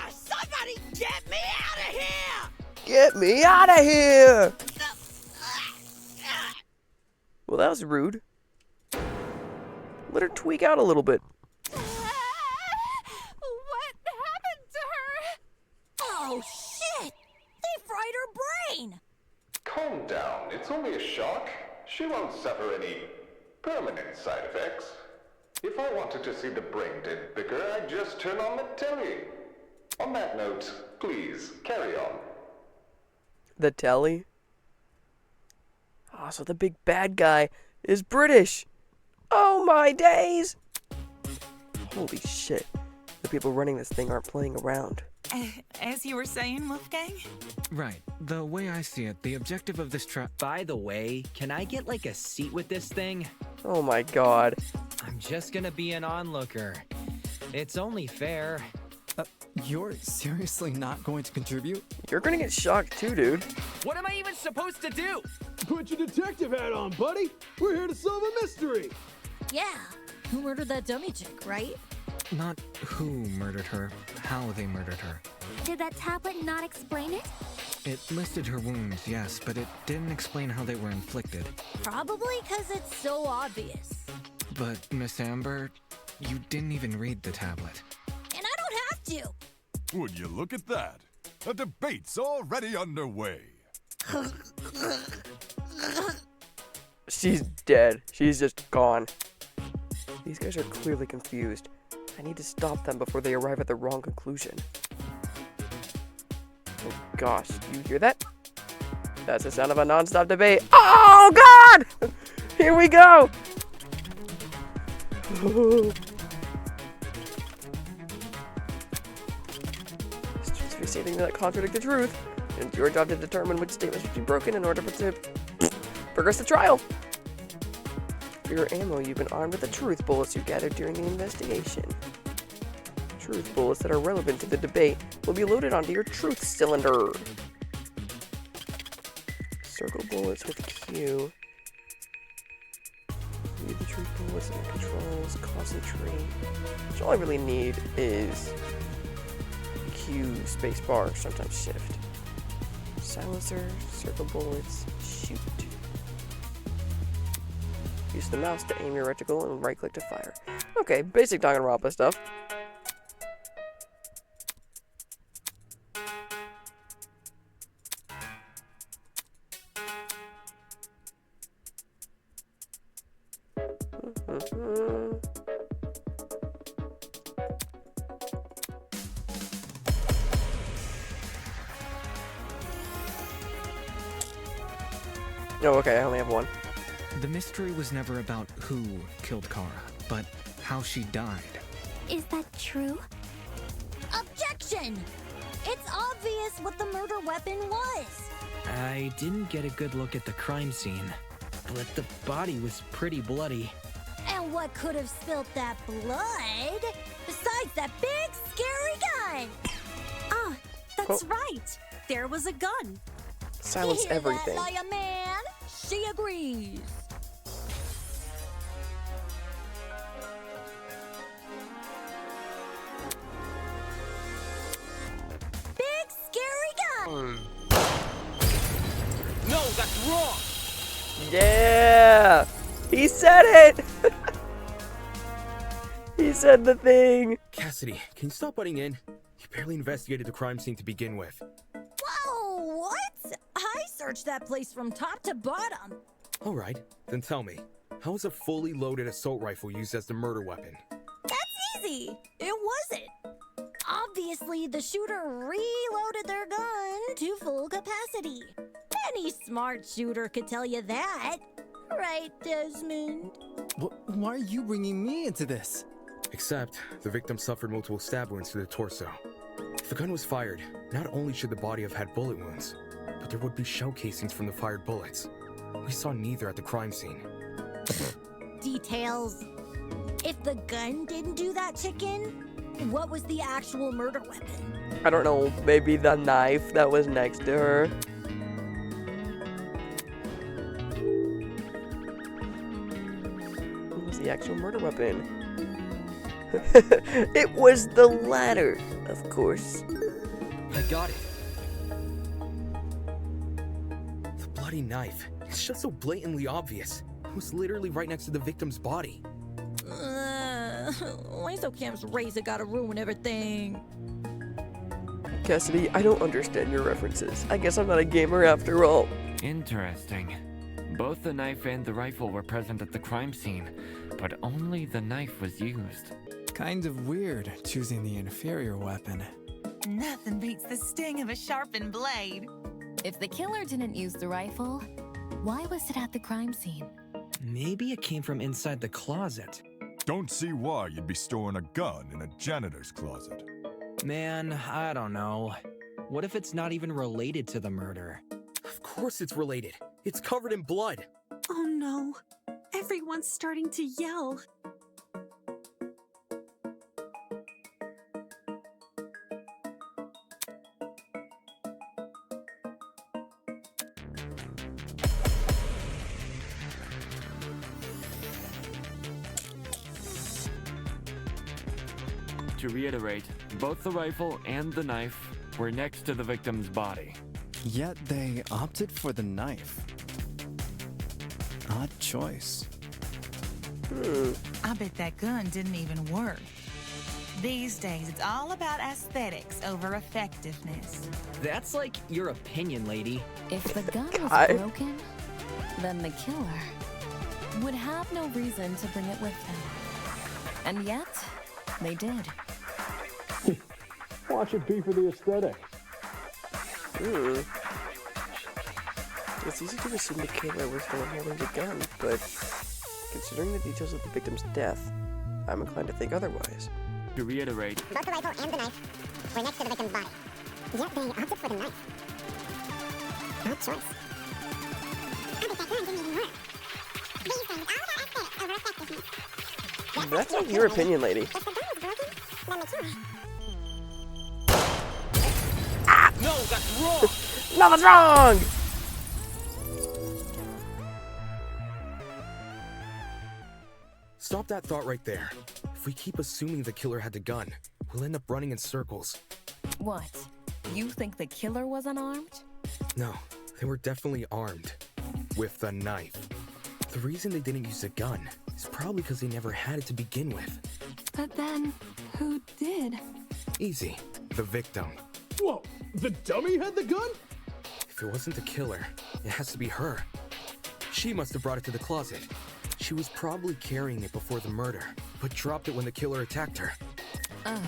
Somebody get me out of here! Get me out of here! Well, that was rude. Let her tweak out a little bit. What happened to her? Oh shit! They fried her brain! Calm down. It's only a shock. She won't suffer any permanent side effects. If I wanted to see the brain dead bigger, I'd just turn on the telly. On that note, please, carry on. The telly? Ah, so the big bad guy is British. Oh my days! Holy shit. The people running this thing aren't playing around. As you were saying, Wolfgang? Right. The way I see it, the objective of this trial. By the way, can I get like a seat with this thing? Oh my god. I'm just gonna be an onlooker. It's only fair. You're seriously not going to contribute? You're gonna get shocked too, dude. What am I even supposed to do? Put your detective hat on, buddy. We're here to solve a mystery. Yeah. Who murdered that dummy chick, right? Not who murdered her, how they murdered her. Did that tablet not explain it? It listed her wounds, yes, but it didn't explain how they were inflicted. Probably because it's so obvious. But, Miss Amber, you didn't even read the tablet. And I don't have to. Would you look at that? A debate's already underway. She's dead. She's just gone. These guys are clearly confused. I need to stop them before they arrive at the wrong conclusion. Oh gosh, you hear that? That's the sound of a non-stop debate. Oh god! Here we go! If you say things that contradict the truth, it's your job to determine which statements should be broken in order to progress the trial. For your ammo, you've been armed with the truth bullets you gathered during the investigation. Truth bullets that are relevant to the debate will be loaded onto your truth cylinder. Circle bullets with Q. Read the truth bullets and controls. Concentrate. Which all I really need is Q spacebar, sometimes shift. Silencer, circle bullets, shoot. Use the mouse to aim your reticle and right click to fire. Okay, basic Danganronpa stuff. Oh, okay, I only have one. The mystery was never about who killed Kara, but how she died. Is that true? Objection! It's obvious what the murder weapon was. I didn't get a good look at the crime scene, but the body was pretty bloody. And what could have spilt that blood besides that big scary gun? Ah, that's right. There was a gun. Silence You hear everything. that, lawyer man? She agrees. Big scary gun. No, that's wrong! Yeah! He said it! He said the thing! Cassidy, can you stop butting in? You barely investigated the crime scene to begin with. Whoa, what? I searched that place from top to bottom. Alright, then tell me, how was a fully loaded assault rifle used as the murder weapon? That's easy. It wasn't. Obviously, the shooter reloaded their gun to full capacity. Any smart shooter could tell you that. Right, Desmond? Why are you bringing me into this? Except, the victim suffered multiple stab wounds to the torso. If the gun was fired, not only should the body have had bullet wounds, but there would be shell casings from the fired bullets. We saw neither at the crime scene. Details. If the gun didn't do that chicken, what was the actual murder weapon? I don't know, maybe the knife that was next to her. What was the actual murder weapon? It was the ladder, of course. I got it. The bloody knife. It's just so blatantly obvious. It was literally right next to the victim's body. Cam's razor gotta ruin everything. Cassidy, I don't understand your references. I guess I'm not a gamer after all. Interesting. Both the knife and the rifle were present at the crime scene, but only the knife was used. Kind of weird, choosing the inferior weapon. Nothing beats the sting of a sharpened blade. If the killer didn't use the rifle, why was it at the crime scene? Maybe it came from inside the closet. Don't see why you'd be storing a gun in a janitor's closet. Man, I don't know. What if it's not even related to the murder? Of course it's related. It's covered in blood. Oh no. Everyone's starting to yell. To reiterate, both the rifle and the knife were next to the victim's body. Yet they opted for the knife. Odd choice. I bet that gun didn't even work. These days, it's all about aesthetics over effectiveness. That's like your opinion, lady. If the gun was broken, then the killer would have no reason to bring it with them. And yet, they did. Watch it be for the aesthetic. It's easy to assume the killer was the one holding the gun, but considering the details of the victim's death, I'm inclined to think otherwise. To reiterate, both the rifle and the knife were next to the victim's body. Yet they opted for the knife. Odd choice. I bet that gun didn't even work. These days, all about aesthetics over effectiveness. That's not your opinion, lady. If the gun was broken, then the killer. No, that's wrong! No, that's wrong! Stop that thought right there. If we keep assuming the killer had the gun, we'll end up running in circles. What? You think the killer was unarmed? No, they were definitely armed. With the knife. The reason they didn't use a gun is probably because they never had it to begin with. But then, who did? Easy. The victim. Whoa, the dummy had the gun? If it wasn't the killer, it has to be her. She must have brought it to the closet. She was probably carrying it before the murder, but dropped it when the killer attacked her. Oh,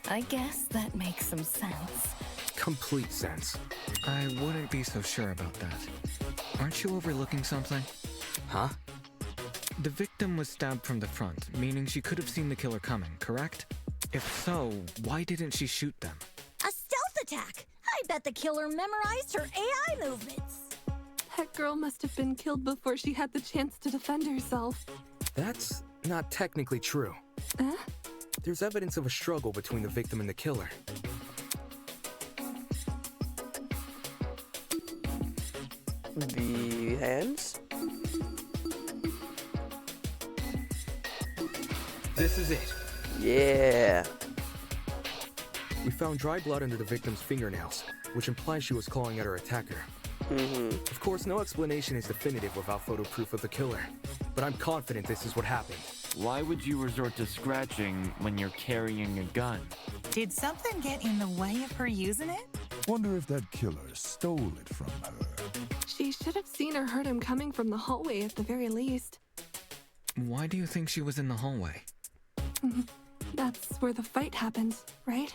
I guess that makes some sense. Complete sense. I wouldn't be so sure about that. Aren't you overlooking something? Huh? The victim was stabbed from the front, meaning she could have seen the killer coming, correct? If so, why didn't she shoot them? A stealth attack! I bet the killer memorized her AI movements. That girl must have been killed before she had the chance to defend herself. That's not technically true. There's evidence of a struggle between the victim and the killer. The hands? This is it. Yeah. We found dry blood under the victim's fingernails, which implies she was clawing at her attacker. Of course, no explanation is definitive without photo proof of the killer, but I'm confident this is what happened. why would you resort to scratching when you're carrying a gun? Did something get in the way of her using it? Wonder if that killer stole it from her. She should have seen or heard him coming from the hallway at the very least. Why do you think she was in the hallway? That's where the fight happened, right?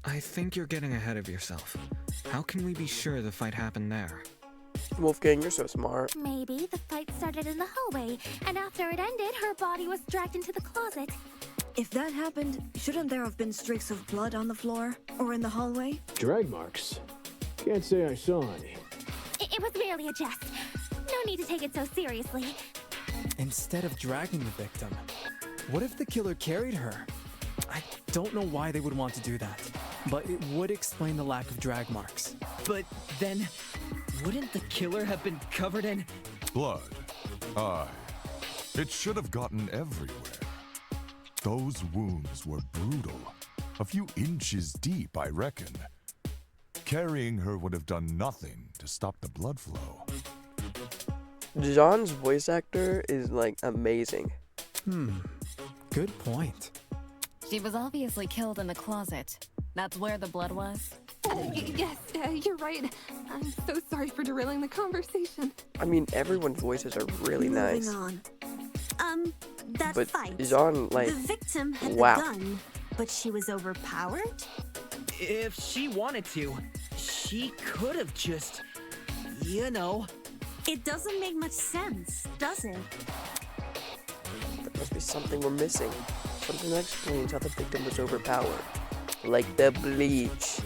I think you're getting ahead of yourself. How can we be sure the fight happened there? Wolfgang, you're so smart. Maybe the fight started in the hallway, and after it ended, her body was dragged into the closet. If that happened, shouldn't there have been streaks of blood on the floor or in the hallway? Drag marks? Can't say I saw any. It was merely a jest. No need to take it so seriously. Instead of dragging the victim, what if the killer carried her? I don't know why they would want to do that, but it would explain the lack of drag marks. But then, wouldn't the killer have been covered in blood? Aye. It should have gotten everywhere. Those wounds were brutal. A few inches deep, I reckon. Carrying her would have done nothing to stop the blood flow. John's voice actor is, like, amazing. Good point. She was obviously killed in the closet. That's where the blood was? Yes, you're right. I'm so sorry for derailing the conversation. I mean, everyone's voices are really nice. Moving on. That But fight. Jean, like, the victim had wow. the gun, but she was overpowered? If she wanted to, she could have just, you know. It doesn't make much sense, does it? There must be something we're missing. Something that explains how the victim was overpowered. Like the bleach.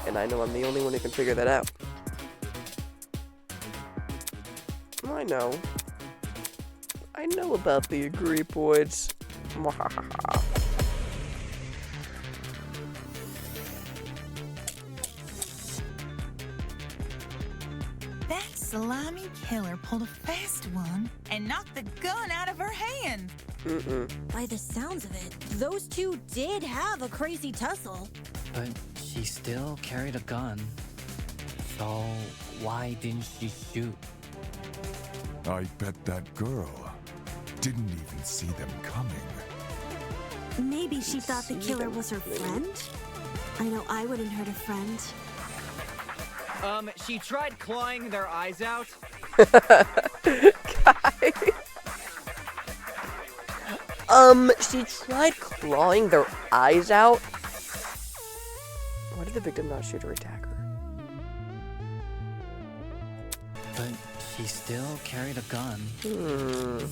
And I know I'm the only one who can figure that out. I know. I know about the agree points. That's slimy killer pulled a fast one and knocked the gun out of her hand. By the sounds of it, those two did have a crazy tussle. But she still carried a gun. So why didn't she shoot? I bet that girl didn't even see them coming. Maybe she thought the killer was her friend? I know I wouldn't hurt a friend. She tried clawing their eyes out. She tried clawing their eyes out? Why did the victim not shoot or attack her? But she still carried a gun.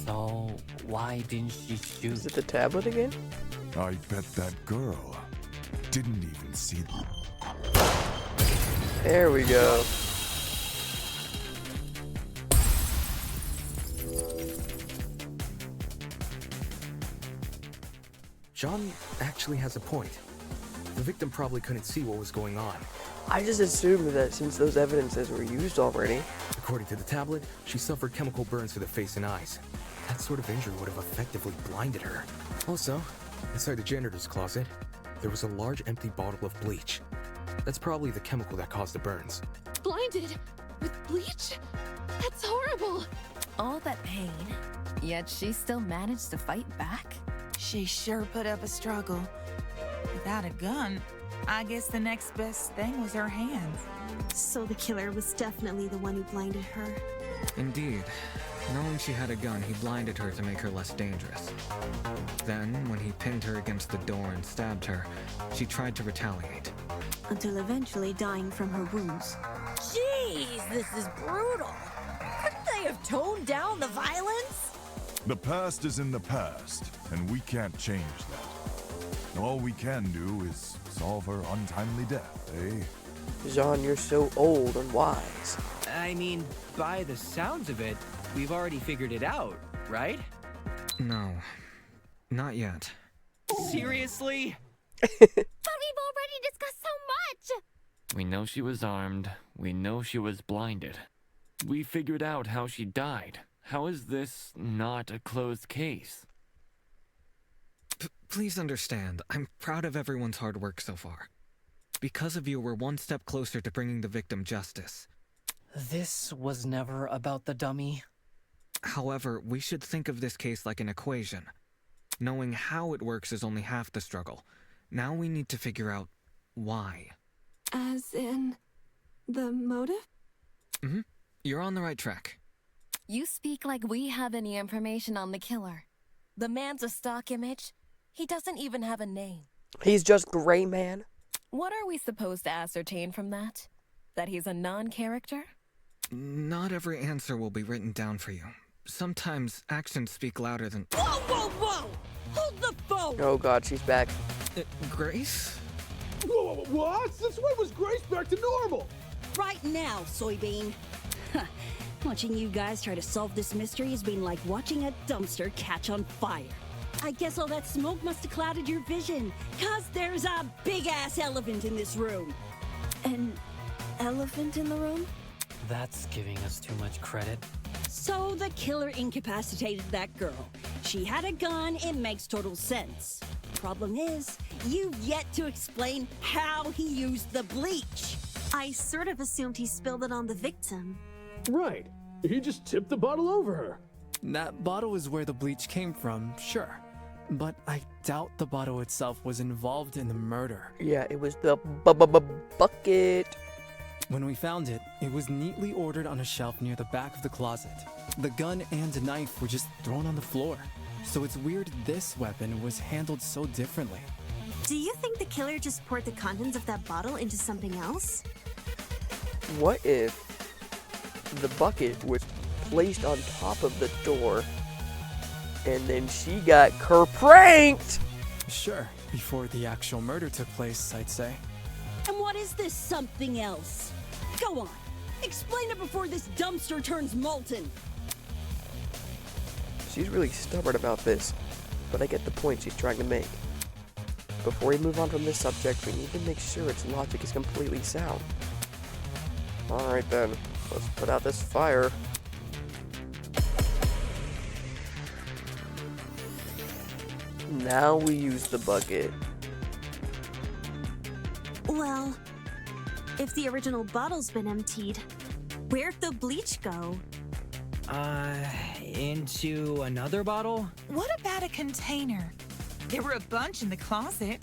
So why didn't she shoot? Is it the tablet again? I bet that girl didn't even see them. There we go. John actually has a point. The victim probably couldn't see what was going on. I just assumed that since those evidences were used already. According to the tablet, she suffered chemical burns to the face and eyes. That sort of injury would have effectively blinded her. Also, inside the janitor's closet, there was a large empty bottle of bleach. That's probably the chemical that caused the burns. Blinded? With bleach? That's horrible! All that pain, yet she still managed to fight back? She sure put up a struggle. Without a gun, I guess the next best thing was her hands. So the killer was definitely the one who blinded her. Indeed. Knowing she had a gun, he blinded her to make her less dangerous. Then, when he pinned her against the door and stabbed her, she tried to retaliate. Until eventually dying from her wounds. Jeez, this is brutal. Couldn't they have toned down the violence? The past is in the past, and we can't change that. All we can do is solve her untimely death, eh? Jean, you're so old and wise. I mean, by the sounds of it, we've already figured it out, right? No, not yet. Seriously? But we've already discussed so much! We know she was armed. We know she was blinded. We figured out how she died. How is this not a closed case? Please understand, I'm proud of everyone's hard work so far. Because of you, we're one step closer to bringing the victim justice. This was never about the dummy. However, we should think of this case like an equation. Knowing how it works is only half the struggle. Now we need to figure out why. As in, the motive? You're on the right track. You speak like we have any information on the killer. The man's a stock image. He doesn't even have a name. He's just Gray Man. What are we supposed to ascertain from that? That he's a non-character? Not every answer will be written down for you. Sometimes actions speak louder than... Whoa, whoa, whoa! Hold the phone! Oh god, she's back. Grace? Whoa, what? Since when was Grace back to normal? Right now, Soybean. Watching you guys try to solve this mystery has been like watching a dumpster catch on fire. I guess all that smoke must have clouded your vision, 'cause there's a big-ass elephant in this room. An elephant in the room? That's giving us too much credit. So the killer incapacitated that girl. She had a gun, it makes total sense. Problem is, you've yet to explain how he used the bleach. I sort of assumed he spilled it on the victim. Right. He just tipped the bottle over her. That bottle is where the bleach came from, sure. But I doubt the bottle itself was involved in the murder. Yeah, it was the bucket. When we found it, it was neatly ordered on a shelf near the back of the closet. The gun and knife were just thrown on the floor. So it's weird this weapon was handled so differently. Do you think the killer just poured the contents of that bottle into something else? What if the bucket was placed on top of the door and then she got pranked? Sure, before the actual murder took place, I'd say. And what is this something else? Go on, explain it before this dumpster turns molten. She's really stubborn about this, but I get the point she's trying to make. Before we move on from this subject, we need to make sure its logic is completely sound. Alright then. Let's put out this fire. Now we use the bucket. Well, if the original bottle's been emptied, where'd the bleach go? Into another bottle? What about a container? There were a bunch in the closet.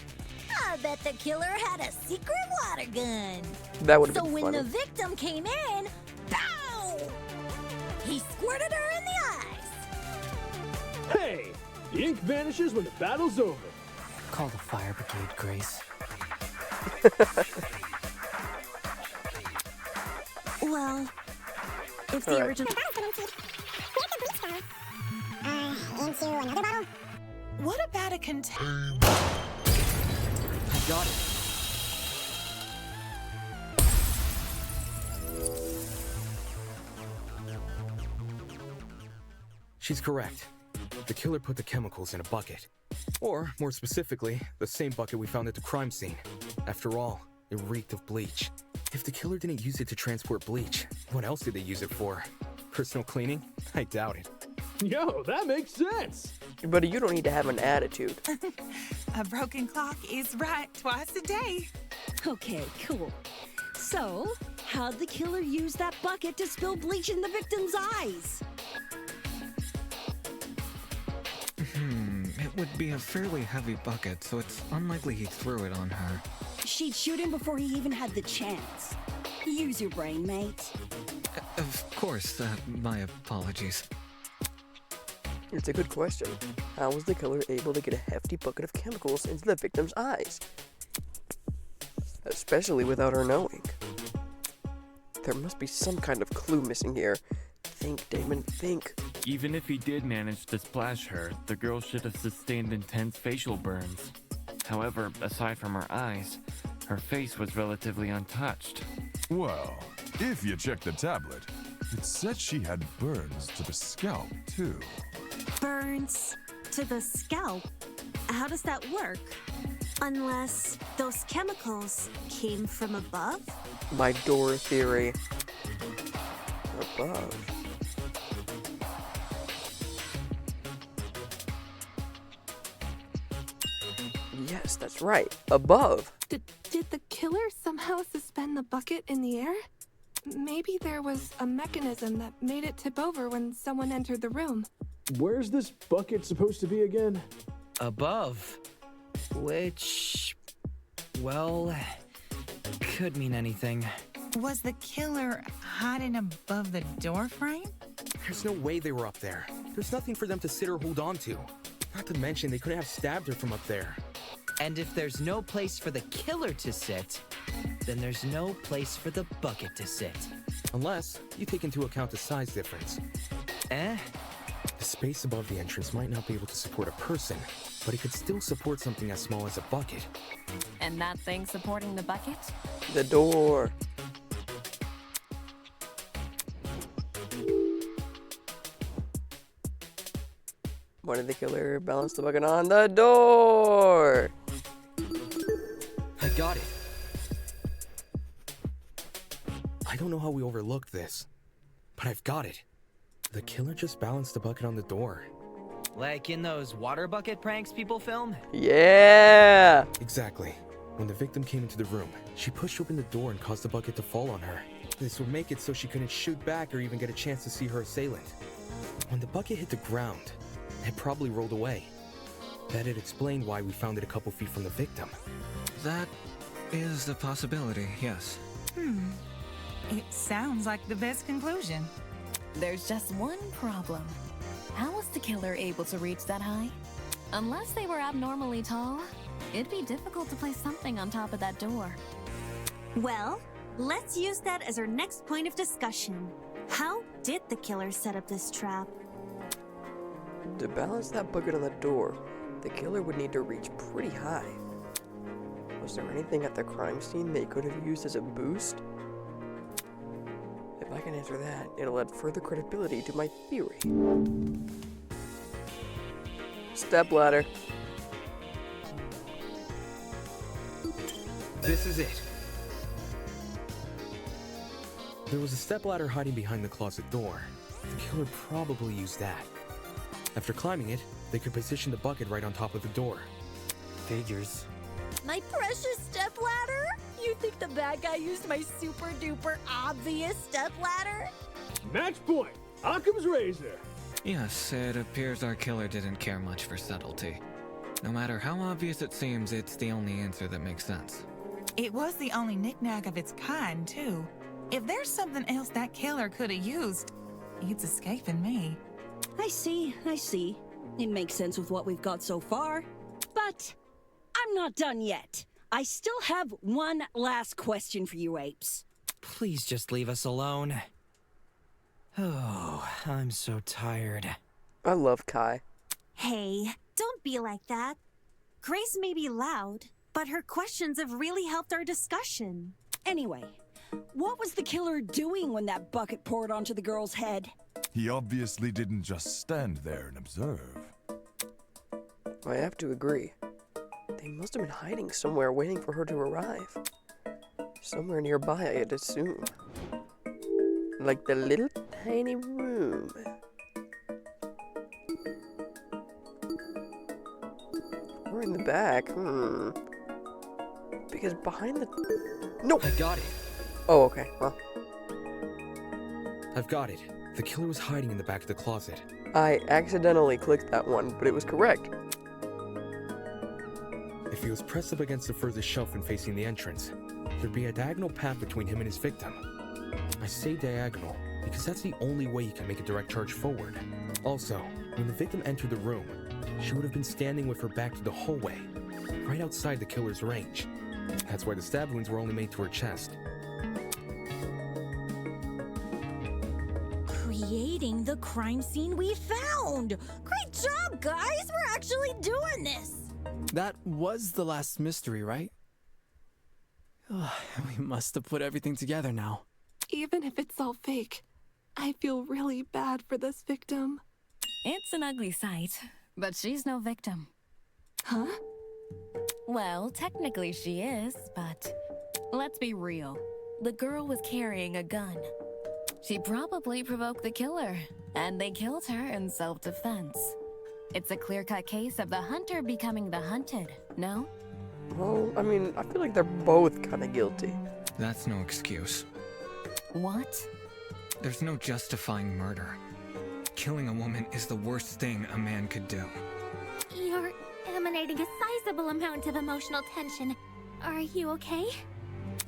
I bet the killer had a secret water gun. That would've So been when funny. the victim came in, pow! He squirted her in the eyes. Hey! The ink vanishes when the battle's over. Call the fire brigade, Grace. Well, if the Alright. original... Into another bottle? What about a container? I got it. She's correct. The killer put the chemicals in a bucket. Or, more specifically, the same bucket we found at the crime scene. After all, it reeked of bleach. If the killer didn't use it to transport bleach, what else did they use it for? Personal cleaning? I doubt it. Yo, that makes sense! Buddy, you don't need to have an attitude. A broken clock is right twice a day. Okay, cool. So, how'd the killer use that bucket to spill bleach in the victim's eyes? It would be a fairly heavy bucket, so it's unlikely he threw it on her. She'd shoot him before he even had the chance. Use your brain, mate. Of course, my apologies. It's a good question. How was the killer able to get a hefty bucket of chemicals into the victim's eyes? Especially without her knowing. There must be some kind of clue missing here. Think, Damon, think. Even if he did manage to splash her, the girl should have sustained intense facial burns. However, aside from her eyes, her face was relatively untouched. Well, if you check the tablet, it said she had burns to the scalp, too. Burns to the scalp? How does that work? Unless those chemicals came from above? My door theory. Above. Yes, that's right. Above. Did the killer somehow suspend the bucket in the air? Maybe there was a mechanism that made it tip over when someone entered the room. Where's this bucket supposed to be again? Above. Which, well, could mean anything. Was the killer hiding above the door frame? There's no way they were up there. There's nothing for them to sit or hold on to. Not to mention, they couldn't have stabbed her from up there. And if there's no place for the killer to sit, then there's no place for the bucket to sit. Unless you take into account the size difference. Eh? The space above the entrance might not be able to support a person, but it could still support something as small as a bucket. And that thing supporting the bucket? The door. Why did the killer balance the bucket on the door? I got it. I don't know how we overlooked this, but I've got it. The killer just balanced the bucket on the door. Like in those water bucket pranks people film? Yeah! Exactly. When the victim came into the room, she pushed open the door and caused the bucket to fall on her. This would make it so she couldn't shoot back or even get a chance to see her assailant. When the bucket hit the ground, it probably rolled away. That'd explain why we found it a couple feet from the victim. That is a possibility, yes. It sounds like the best conclusion. There's just one problem. How was the killer able to reach that high? Unless they were abnormally tall, it'd be difficult to place something on top of that door. Well, let's use that as our next point of discussion. How did the killer set up this trap? To balance that bucket on the door, the killer would need to reach pretty high. Was there anything at the crime scene they could have used as a boost? If I can answer that, it'll add further credibility to my theory. Stepladder. This is it. There was a stepladder hiding behind the closet door. The killer probably used that. After climbing it, they could position the bucket right on top of the door. Figures. My precious stepladder? You think the bad guy used my super duper obvious stepladder? Match point. Occam's razor. Yes, it appears our killer didn't care much for subtlety. No matter how obvious it seems, it's the only answer that makes sense. It was the only knick-knack of its kind, too. If there's something else that killer could have used, it's escaping me. I see. It makes sense with what we've got so far. But I'm not done yet. I still have one last question for you apes. Please just leave us alone. Oh, I'm so tired. I love Kai. Hey, don't be like that. Grace may be loud, but her questions have really helped our discussion. Anyway, what was the killer doing when that bucket poured onto the girl's head? He obviously didn't just stand there and observe. I have to agree. They must have been hiding somewhere waiting for her to arrive. Somewhere nearby, I'd assume. Like the little tiny room. Or in the back, Because behind the... No! I got it. Oh, okay, well. I've got it. The killer was hiding in the back of the closet. I accidentally clicked that one, but it was correct. If he was pressed up against the furthest shelf and facing the entrance, there'd be a diagonal path between him and his victim. I say diagonal because that's the only way you can make a direct charge forward. Also, when the victim entered the room, she would have been standing with her back to the hallway, right outside the killer's range. That's why the stab wounds were only made to her chest. Creating the crime scene we found! Great job, guys! We're actually doing this! That was the last mystery, right? We must have put everything together now. Even if it's all fake, I feel really bad for this victim. It's an ugly sight, but she's no victim. Huh? Well, technically she is, but let's be real. The girl was carrying a gun. She probably provoked the killer, and they killed her in self-defense. It's a clear-cut case of the hunter becoming the hunted, no? Well, I mean, I feel like they're both kind of guilty. That's no excuse. What? There's no justifying murder. Killing a woman is the worst thing a man could do. You're emanating a sizable amount of emotional tension. Are you okay?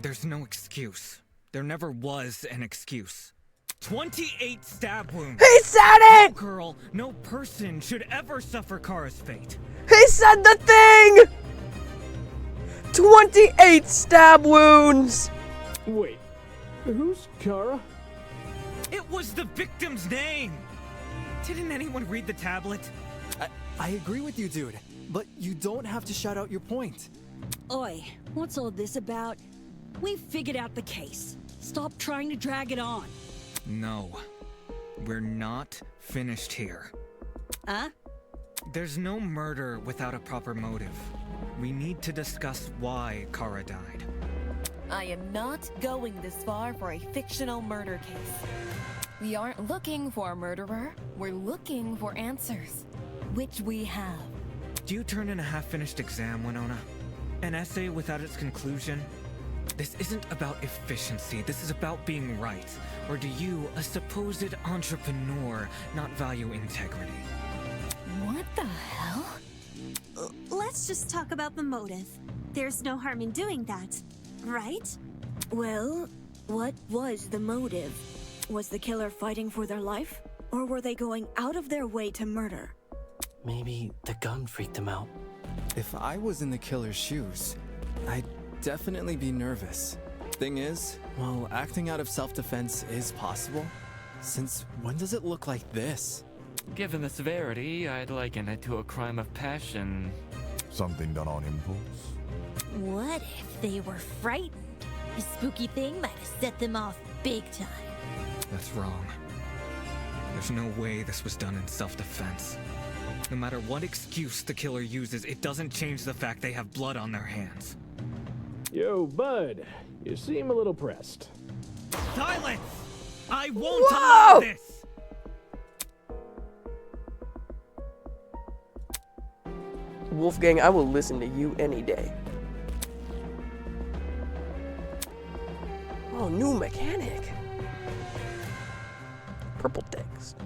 There's no excuse. There never was an excuse. 28 stab wounds! He said it! No girl, no person should ever suffer Kara's fate. He said the thing! 28 stab wounds! Wait, who's Kara? It was the victim's name! Didn't anyone read the tablet? I agree with you, dude, but you don't have to shout out your point. Oi, what's all this about? We've figured out the case. Stop trying to drag it on. No. We're not finished here. Huh? There's no murder without a proper motive. We need to discuss why Kara died. I am not going this far for a fictional murder case. We aren't looking for a murderer, we're looking for answers. Which we have. Do you turn in a half-finished exam, Winona? An essay without its conclusion? This isn't about efficiency, this is about being right. Or do you, a supposed entrepreneur, not value integrity? What the hell? Let's just talk about the motive. There's no harm in doing that, right? Well, what was the motive? Was the killer fighting for their life? Or were they going out of their way to murder? Maybe the gun freaked him out. If I was in the killer's shoes, I'd definitely be nervous. Thing is, while acting out of self-defense is possible, since when does it look like this? Given the severity, I'd liken it to a crime of passion. Something done on impulse? What if they were frightened? A spooky thing might have set them off big time. That's wrong. There's no way this was done in self-defense. No matter what excuse the killer uses, it doesn't change the fact they have blood on their hands. Yo, bud, you seem a little pressed. Silence! I won't Whoa! allow this! Wolfgang, I will listen to you any day. Oh, new mechanic. Purple text.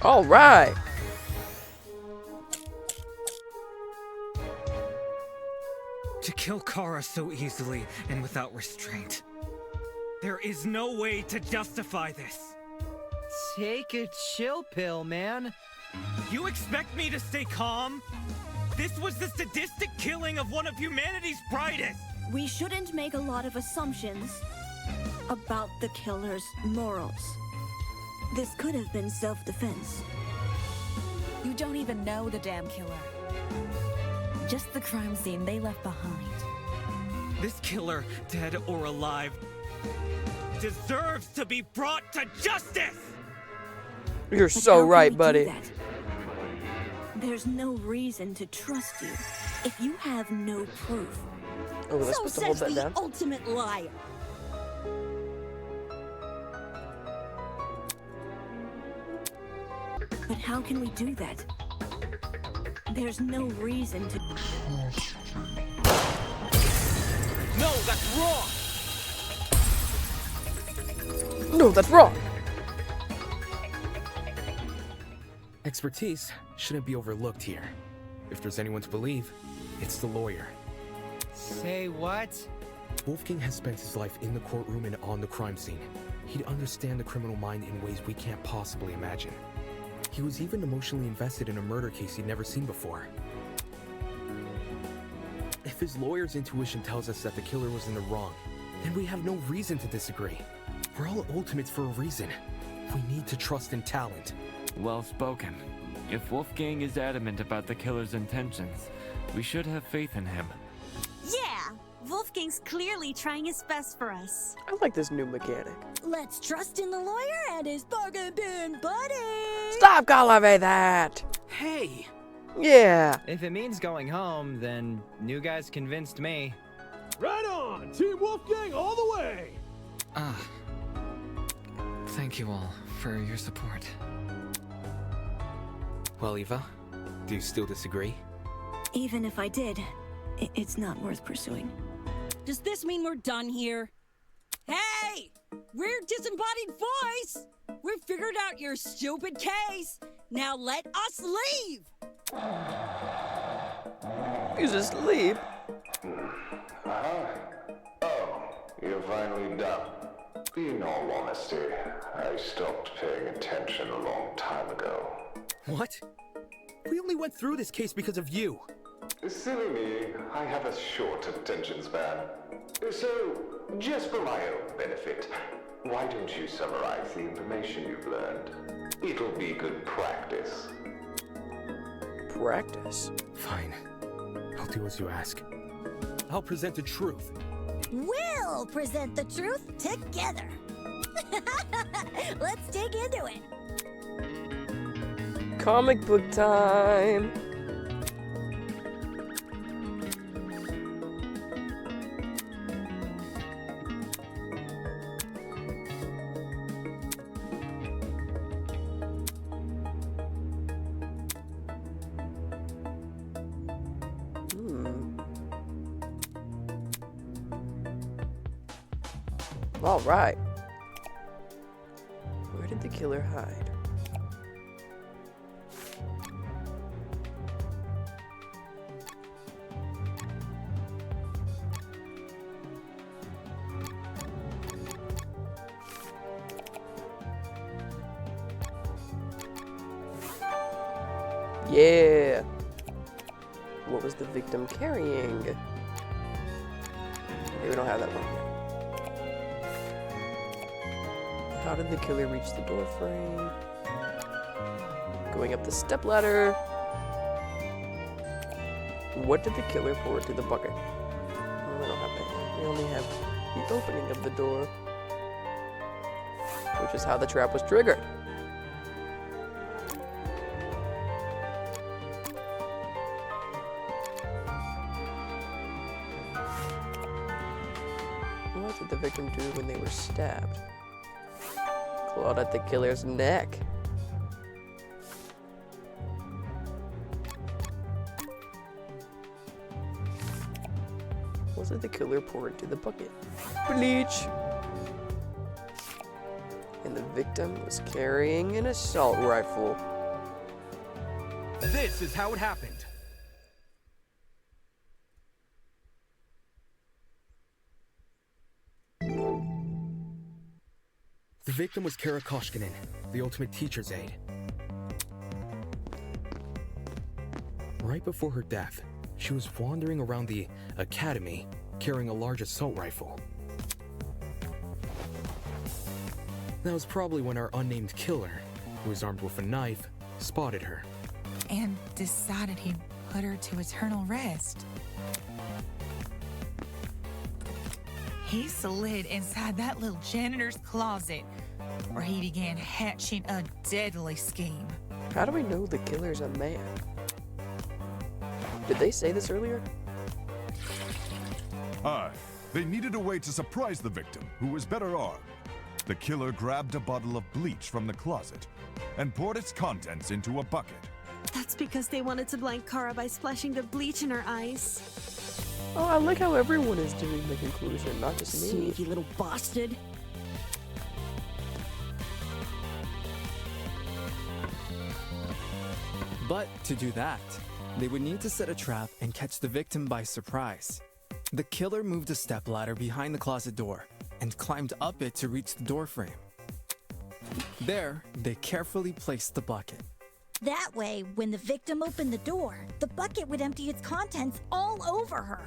All right. To kill Kara so easily and without restraint. There is no way to justify this. Take a chill pill, man. You expect me to stay calm? This was the sadistic killing of one of humanity's brightest. We shouldn't make a lot of assumptions about the killer's morals. This could have been self-defense. You don't even know the damn killer. Just the crime scene they left behind. This killer, dead or alive, deserves to be brought to justice! You're But so how can right, we do buddy. that? There's no reason to trust you if you have no proof. Oh, was I So supposed to hold says that the down? ultimate liar. But how can we do that? There's no reason to. No, that's wrong! No, that's wrong. Expertise shouldn't be overlooked here. If there's anyone to believe, it's the lawyer. Say what? Wolfgang has spent his life in the courtroom and on the crime scene. He'd understand the criminal mind in ways we can't possibly imagine. He was even emotionally invested in a murder case he'd never seen before. If his lawyer's intuition tells us that the killer was in the wrong, then we have no reason to disagree. We're all ultimates for a reason. We need to trust in talent. Well spoken. If Wolfgang is adamant about the killer's intentions, we should have faith in him. Yeah, Wolfgang's clearly trying his best for us. I like this new mechanic. Let's trust in the lawyer and his bargain bin buddy. Stop calling me that. Hey! Yeah. If it means going home, then new guy's convinced me. Right on! Team Wolfgang all the way! Thank you all for your support. Well, Eva, do you still disagree? Even if I did, it's not worth pursuing. Does this mean we're done here? Hey! We're Disembodied Voice! We figured out your stupid case! Now let us leave! He's asleep. Oh, you're finally done. In all honesty, I stopped paying attention a long time ago. What? We only went through this case because of you. Silly me, I have a short attention span. So, just for my own benefit, why don't you summarize the information you've learned? It'll be good practice. Practice? Fine. I'll do as you ask. I'll present the truth. We'll present the truth together. Let's dig into it. Comic book time. All right. Where did the killer hide? Yeah. What was the victim carrying? Okay, we don't have that one yet. How did the killer reach the door frame? Going up the stepladder. What did the killer pour into the bucket? Oh, we don't have that. We only have the opening of the door, which is how the trap was triggered. What did the victim do when they were stabbed? Clawed at the killer's neck. What did the killer pour into the bucket? Bleach! And the victim was carrying an assault rifle. This is how it happened. The victim was Kara Koshkinen, the ultimate teacher's aide. Right before her death, she was wandering around the academy carrying a large assault rifle. That was probably when our unnamed killer, who was armed with a knife, spotted her. And decided he'd put her to eternal rest. He slid inside that little janitor's closet, where he began hatching a deadly scheme. How do we know the killer's a man? Did they say this earlier? Aye. They needed a way to surprise the victim, who was better armed. The killer grabbed a bottle of bleach from the closet and poured its contents into a bucket. That's because they wanted to blind Kara by splashing the bleach in her eyes. Oh, I like how everyone is doing the conclusion, not just me. Sneaky little bastard. But to do that, they would need to set a trap and catch the victim by surprise. The killer moved a stepladder behind the closet door and climbed up it to reach the doorframe. There, they carefully placed the bucket. That way, when the victim opened the door, the bucket would empty its contents all over her.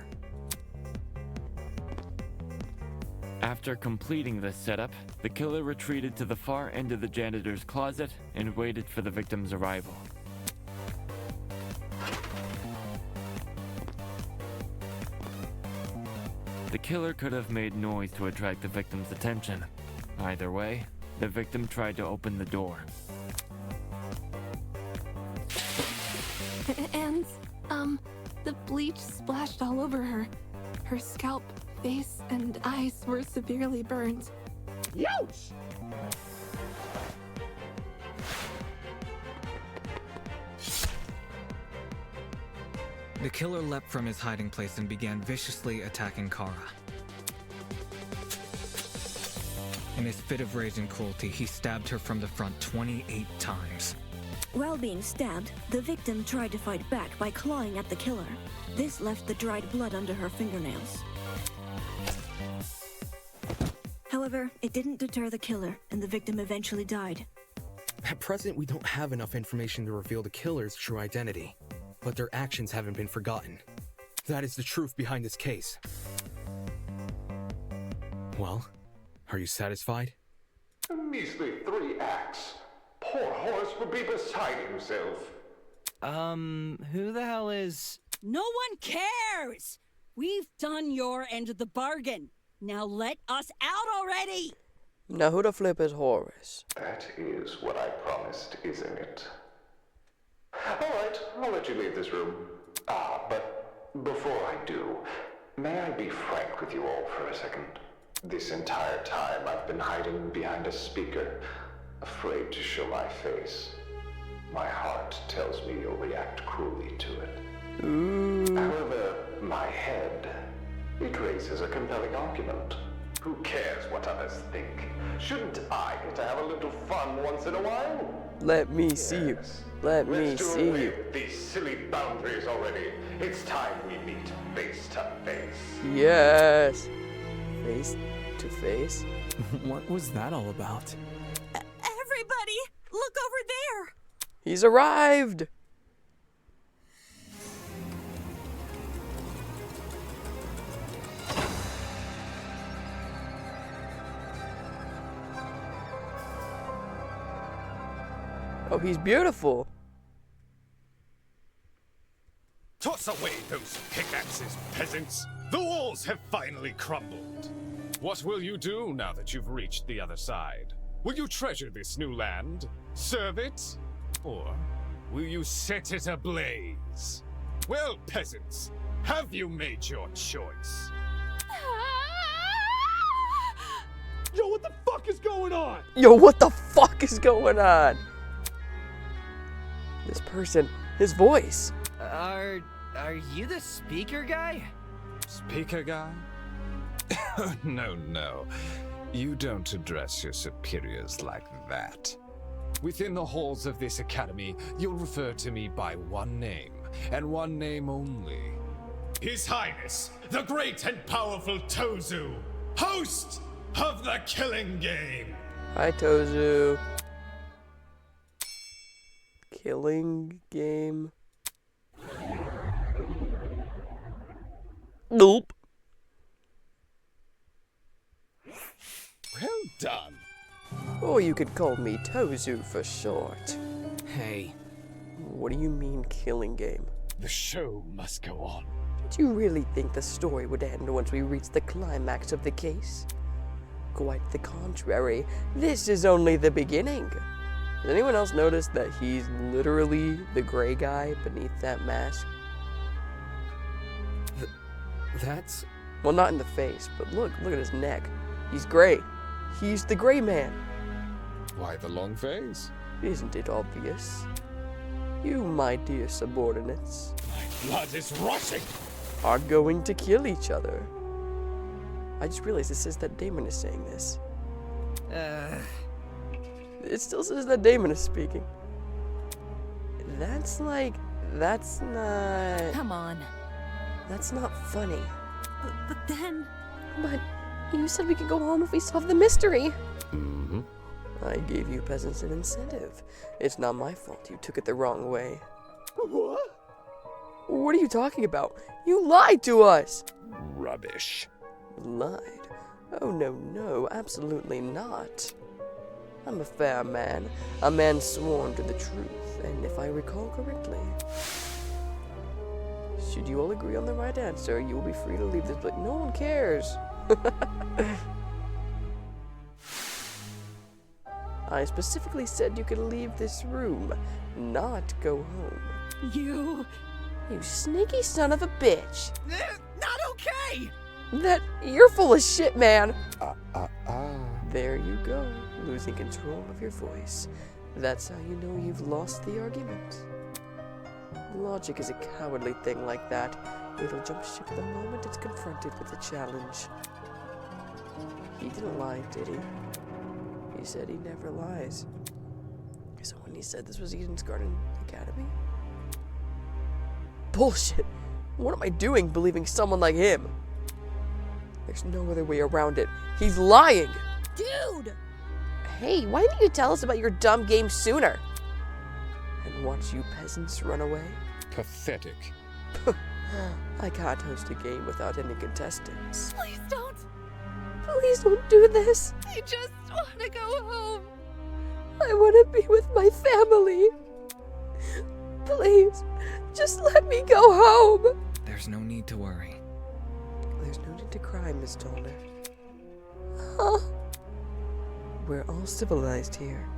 After completing this setup, the killer retreated to the far end of the janitor's closet and waited for the victim's arrival. The killer could have made noise to attract the victim's attention. Either way, the victim tried to open the door. And, the bleach splashed all over her. Her scalp, face, and eyes were severely burned. Youch! The killer leapt from his hiding place and began viciously attacking Kara. In his fit of rage and cruelty, he stabbed her from the front 28 times. While being stabbed, the victim tried to fight back by clawing at the killer. This left the dried blood under her fingernails. However, it didn't deter the killer, and the victim eventually died. At present, we don't have enough information to reveal the killer's true identity, but their actions haven't been forgotten. That is the truth behind this case. Well, are you satisfied? A measly 3 acts. Poor Horace would be beside himself. Who the hell is... No one cares! We've done your end of the bargain. Now let us out already! Now who the flip is Horace? That is what I promised, isn't it? Alright, I'll let you leave this room. But before I do, may I be frank with you all for a second? This entire time I've been hiding behind a speaker, afraid to show my face. My heart tells me you'll react cruelly to it. However, my head, it raises a compelling argument. Who cares what others think? Shouldn't I get to have a little fun once in a while? Let me see you. Let me see Let's do away you. with these silly boundaries already. It's time we meet face to face. Yes. Face to face. What was that all about? Everybody, look over there! He's arrived. Oh, he's beautiful. Toss away those pickaxes, peasants! The walls have finally crumbled. What will you do now that you've reached the other side? Will you treasure this new land? Serve it? Or will you set it ablaze? Well, peasants, have you made your choice? Yo, what the fuck is going on? Yo, what the fuck is going on? This person, his voice. Are you the speaker guy? Speaker guy? No. You don't address your superiors like that. Within the halls of this academy, you'll refer to me by one name, and one name only. His Highness, the great and powerful Tozu, host of the Killing Game. Hi, Tozu. Killing Game. Nope. Well done. Or you could call me Tozu for short. Hey. What do you mean, Killing Game? The show must go on. Did you really think the story would end once we reached the climax of the case? Quite the contrary. This is only the beginning. Has anyone else noticed that he's literally the gray guy beneath that mask? That's... Well, not in the face, but look at his neck. He's gray. He's the gray man. Why the long face? Isn't it obvious? You, my dear subordinates, My blood is rushing. are going to kill each other. I just realized it says that Damon is saying this. It still says that Damon is speaking. That's not... Come on. That's not funny. But then... But you said we could go home if we solve the mystery. Mm-hmm. I gave you peasants an incentive. It's not my fault you took it the wrong way. What? What are you talking about? You lied to us! Rubbish. Lied? Oh, no, absolutely not. I'm a fair man, a man sworn to the truth, and if I recall correctly, should you all agree on the right answer, you will be free to leave this place. No one cares. I specifically said you could leave this room, not go home. You sneaky son of a bitch. Not okay! You're full of shit, man. There you go, losing control of your voice. That's how you know you've lost the argument. Logic is a cowardly thing like that. It'll jump ship the moment it's confronted with a challenge. He didn't lie, did he? He said he never lies. So when he said this was Eden's Garden Academy? Bullshit! What am I doing believing someone like him? There's no other way around it. He's lying! Dude! Hey, why didn't you tell us about your dumb game sooner? And watch you peasants run away? Pathetic. I can't host a game without any contestants. Please don't. Please don't do this. I just want to go home. I want to be with my family. Please, just let me go home. There's no need to worry. There's no need to cry, Miss Dolner. Huh? We're all civilized here.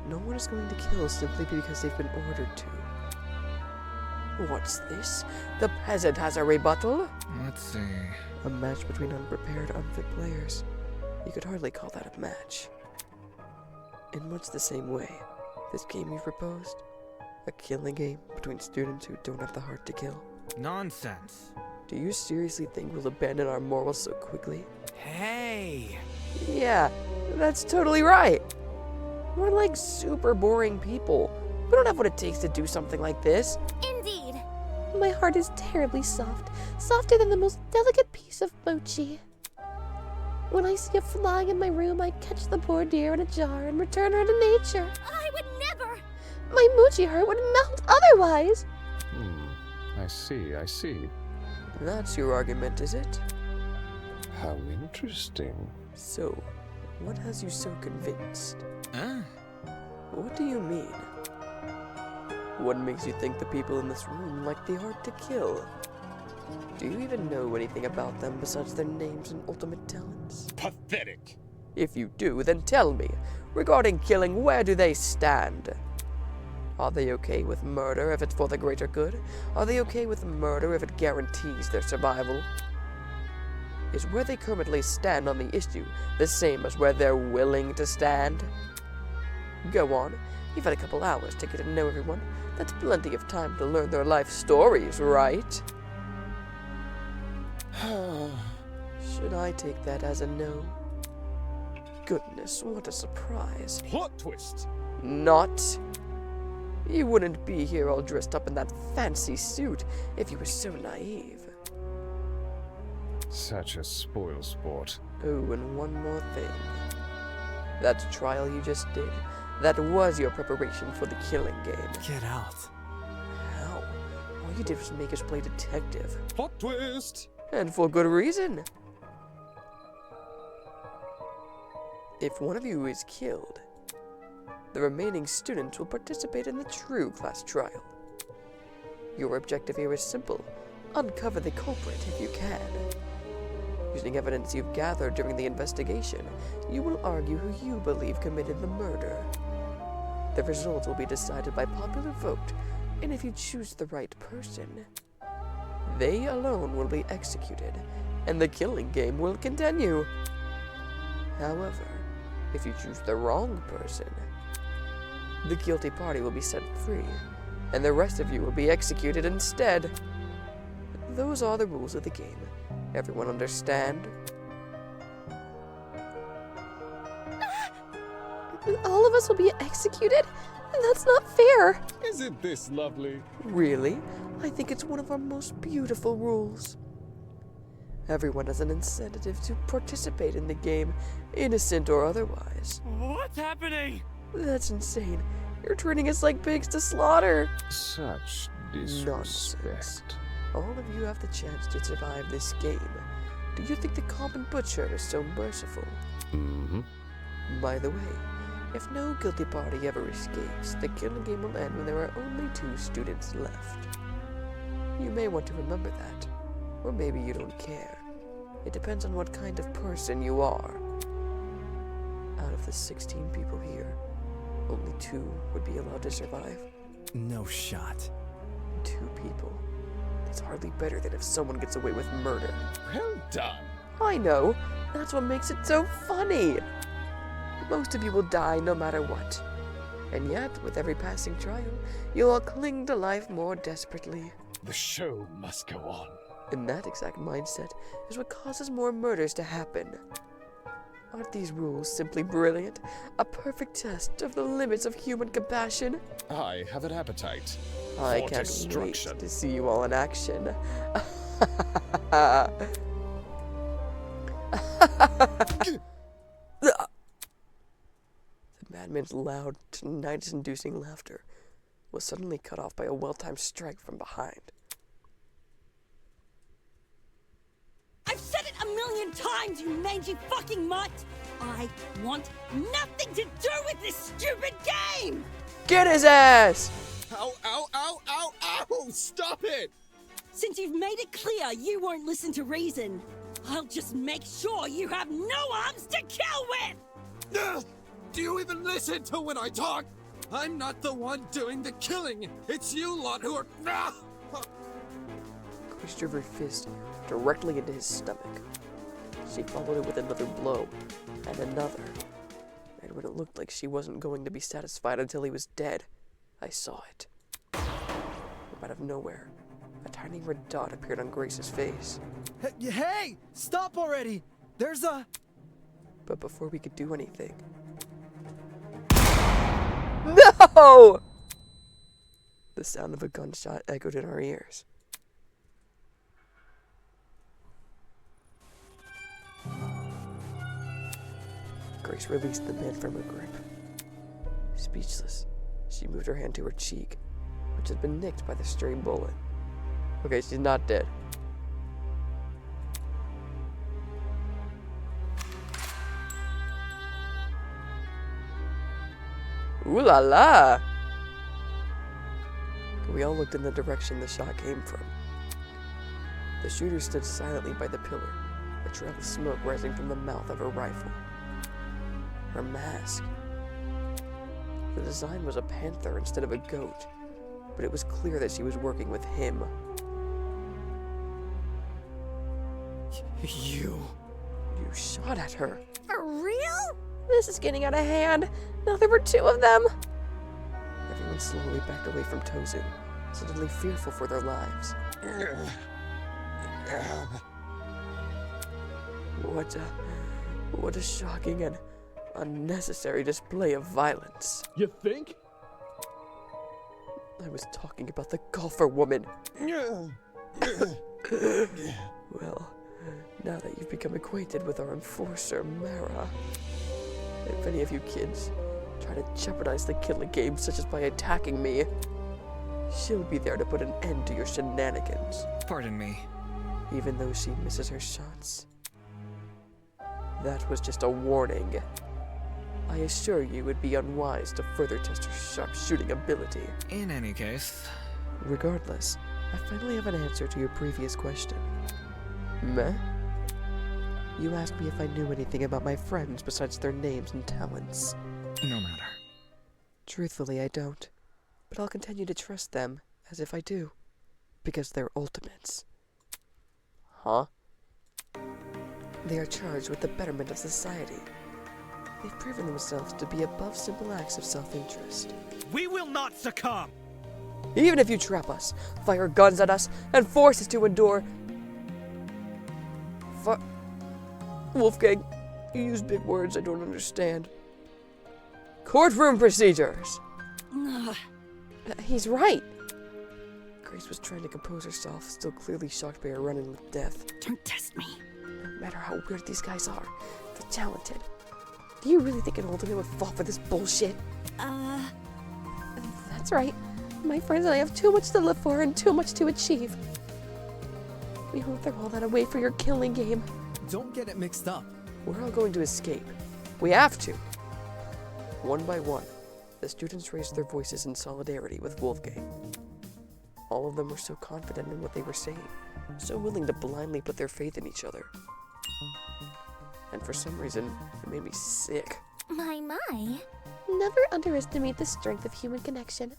No one is going to kill simply because they've been ordered to. What's this? The peasant has a rebuttal? Let's see. A match between unprepared, unfit players. You could hardly call that a match. In much the same way, this game you proposed, a killing game between students who don't have the heart to kill. Nonsense. Do you seriously think we'll abandon our morals so quickly? Hey! Yeah, that's totally right. We're like super boring people. We don't have what it takes to do something like this. Indeed. My heart is terribly soft, softer than the most delicate piece of mochi. When I see a fly in my room, I catch the poor dear in a jar and return her to nature. I would never. My mochi heart would melt otherwise. I see. That's your argument, is it? How interesting. So, what has you so convinced? Huh? What do you mean? What makes you think the people in this room like the heart to kill? Do you even know anything about them besides their names and ultimate talents? Pathetic. If you do, then tell me, regarding killing, where do they stand? Are they okay with murder if it's for the greater good? Are they okay with murder if it guarantees their survival? Is where they currently stand on the issue the same as where they're willing to stand? Go on. You've had a couple hours to get to know everyone. That's plenty of time to learn their life stories, right? Should I take that as a no? Goodness, what a surprise. Plot twist! Not. You wouldn't be here all dressed up in that fancy suit if you were so naive. Such a spoilsport. Oh, and one more thing. That trial you just did, that was your preparation for the killing game. Get out. How? All you did was make us play detective. Plot twist! And for good reason. If one of you is killed, the remaining students will participate in the true class trial. Your objective here is simple. Uncover the culprit if you can. Using evidence you've gathered during the investigation, you will argue who you believe committed the murder. The results will be decided by popular vote, and if you choose the right person, they alone will be executed, and the killing game will continue. However, if you choose the wrong person, the guilty party will be set free, and the rest of you will be executed instead. Those are the rules of the game. Everyone understand? All of us will be executed? That's not fair. Isn't this lovely? Really? I think it's one of our most beautiful rules. Everyone has an incentive to participate in the game, innocent or otherwise. What's happening? That's insane. You're treating us like pigs to slaughter. Such disrespect. Nonsense. All of you have the chance to survive this game. Do you think the common butcher is so merciful? Mm-hmm. By the way, if no guilty party ever escapes, the killing game will end when there are only 2 students left. You may want to remember that, or maybe you don't care. It depends on what kind of person you are. Out of the 16 people here, only 2 would be allowed to survive. No shot. 2 people. That's hardly better than if someone gets away with murder. Well done. I know. That's what makes it so funny. Most of you will die no matter what. And yet, with every passing trial, you'll all cling to life more desperately. The show must go on. And that exact mindset is what causes more murders to happen. Aren't these rules simply brilliant? A perfect test of the limits of human compassion? I have an appetite. I for can't destruction. wait to see you all in action. The madman's loud, tinnitus-inducing laughter was suddenly cut off by a well-timed strike from behind. I've said it a million times, you mangy fucking mutt! I want nothing to do with this stupid game! Get his ass! Ow, ow, ow, ow, ow! Stop it! Since you've made it clear you won't listen to reason, I'll just make sure you have no arms to kill with! Do you even listen to when I talk? I'm not the one doing the killing. It's you lot who are... Grace drove her fist directly into his stomach. She followed it with another blow, and another. And when it looked like she wasn't going to be satisfied until he was dead, I saw it. From out of nowhere, a tiny red dot appeared on Grace's face. Hey! Stop already! There's a... But before we could do anything... No! The sound of a gunshot echoed in our ears. Grace released the man from her grip. Speechless, she moved her hand to her cheek, which had been nicked by the stray bullet. Okay, she's not dead. Ooh la la! We all looked in the direction the shot came from. The shooter stood silently by the pillar, a trail of smoke rising from the mouth of her rifle. Her mask. The design was a panther instead of a goat, but it was clear that she was working with him. You shot at her. For real? This is getting out of hand. Now there were 2 of them. Everyone slowly backed away from Tozu, suddenly fearful for their lives. What a shocking and unnecessary display of violence. You think? I was talking about the golfer woman. Well, now that you've become acquainted with our enforcer, Mara, if any of you kids try to jeopardize the killing game such as by attacking me, she'll be there to put an end to your shenanigans. Pardon me. Even though she misses her shots. That was just a warning. I assure you it would be unwise to further test her sharpshooting ability. In any case... Regardless, I finally have an answer to your previous question. Meh? You asked me if I knew anything about my friends besides their names and talents. No matter. Truthfully, I don't. But I'll continue to trust them as if I do. Because they're ultimates. Huh? They are charged with the betterment of society. They've proven themselves to be above simple acts of self-interest. We will not succumb! Even if you trap us, fire guns at us, and force us to endure... Wolfgang, you use big words I don't understand. Courtroom procedures! He's right. Grace was trying to compose herself, still clearly shocked by her run-in with death. Don't test me. No matter how weird these guys are, they're talented. Do you really think an ultimate would fall for this bullshit? That's right. My friends and I have too much to live for and too much to achieve. We won't throw all that away for your killing game. Don't get it mixed up. We're all going to escape. We have to. One by one, the students raised their voices in solidarity with Wolfgang. All of them were so confident in what they were saying, so willing to blindly put their faith in each other. And for some reason, it made me sick. My. Never underestimate the strength of human connection.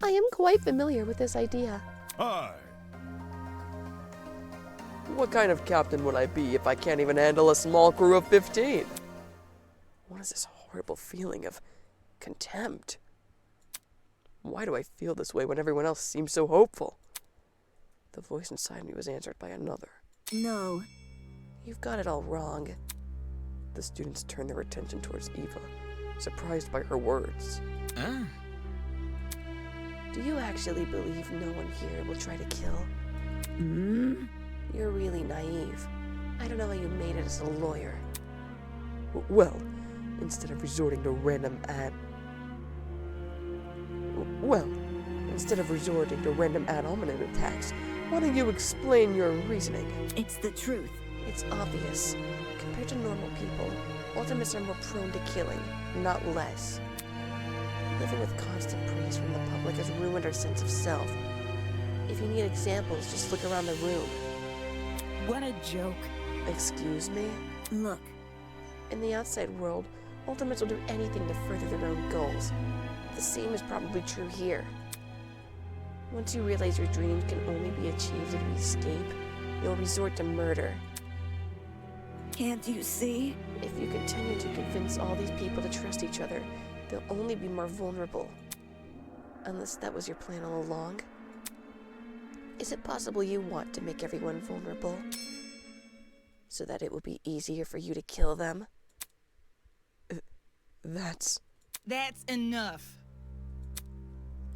I am quite familiar with this idea. Aye. What kind of captain would I be if I can't even handle a small crew of 15? What is this horrible feeling of contempt? Why do I feel this way when everyone else seems so hopeful? The voice inside me was answered by another. No. You've got it all wrong. The students turned their attention towards Eva, surprised by her words. Do you actually believe no one here will try to kill? You're really naive. I don't know how you made it as a lawyer. Well, instead of resorting to random ad hominem attacks, why don't you explain your reasoning? It's the truth. It's obvious. Compared to normal people, ultimates are more prone to killing, not less. Living with constant praise from the public has ruined our sense of self. If you need examples, just look around the room. What a joke. Excuse me? Look. In the outside world, ultimates will do anything to further their own goals. The same is probably true here. Once you realize your dreams can only be achieved if you escape, you'll resort to murder. Can't you see? If you continue to convince all these people to trust each other, they'll only be more vulnerable. Unless that was your plan all along. Is it possible you want to make everyone vulnerable? So that it will be easier for you to kill them? That's enough.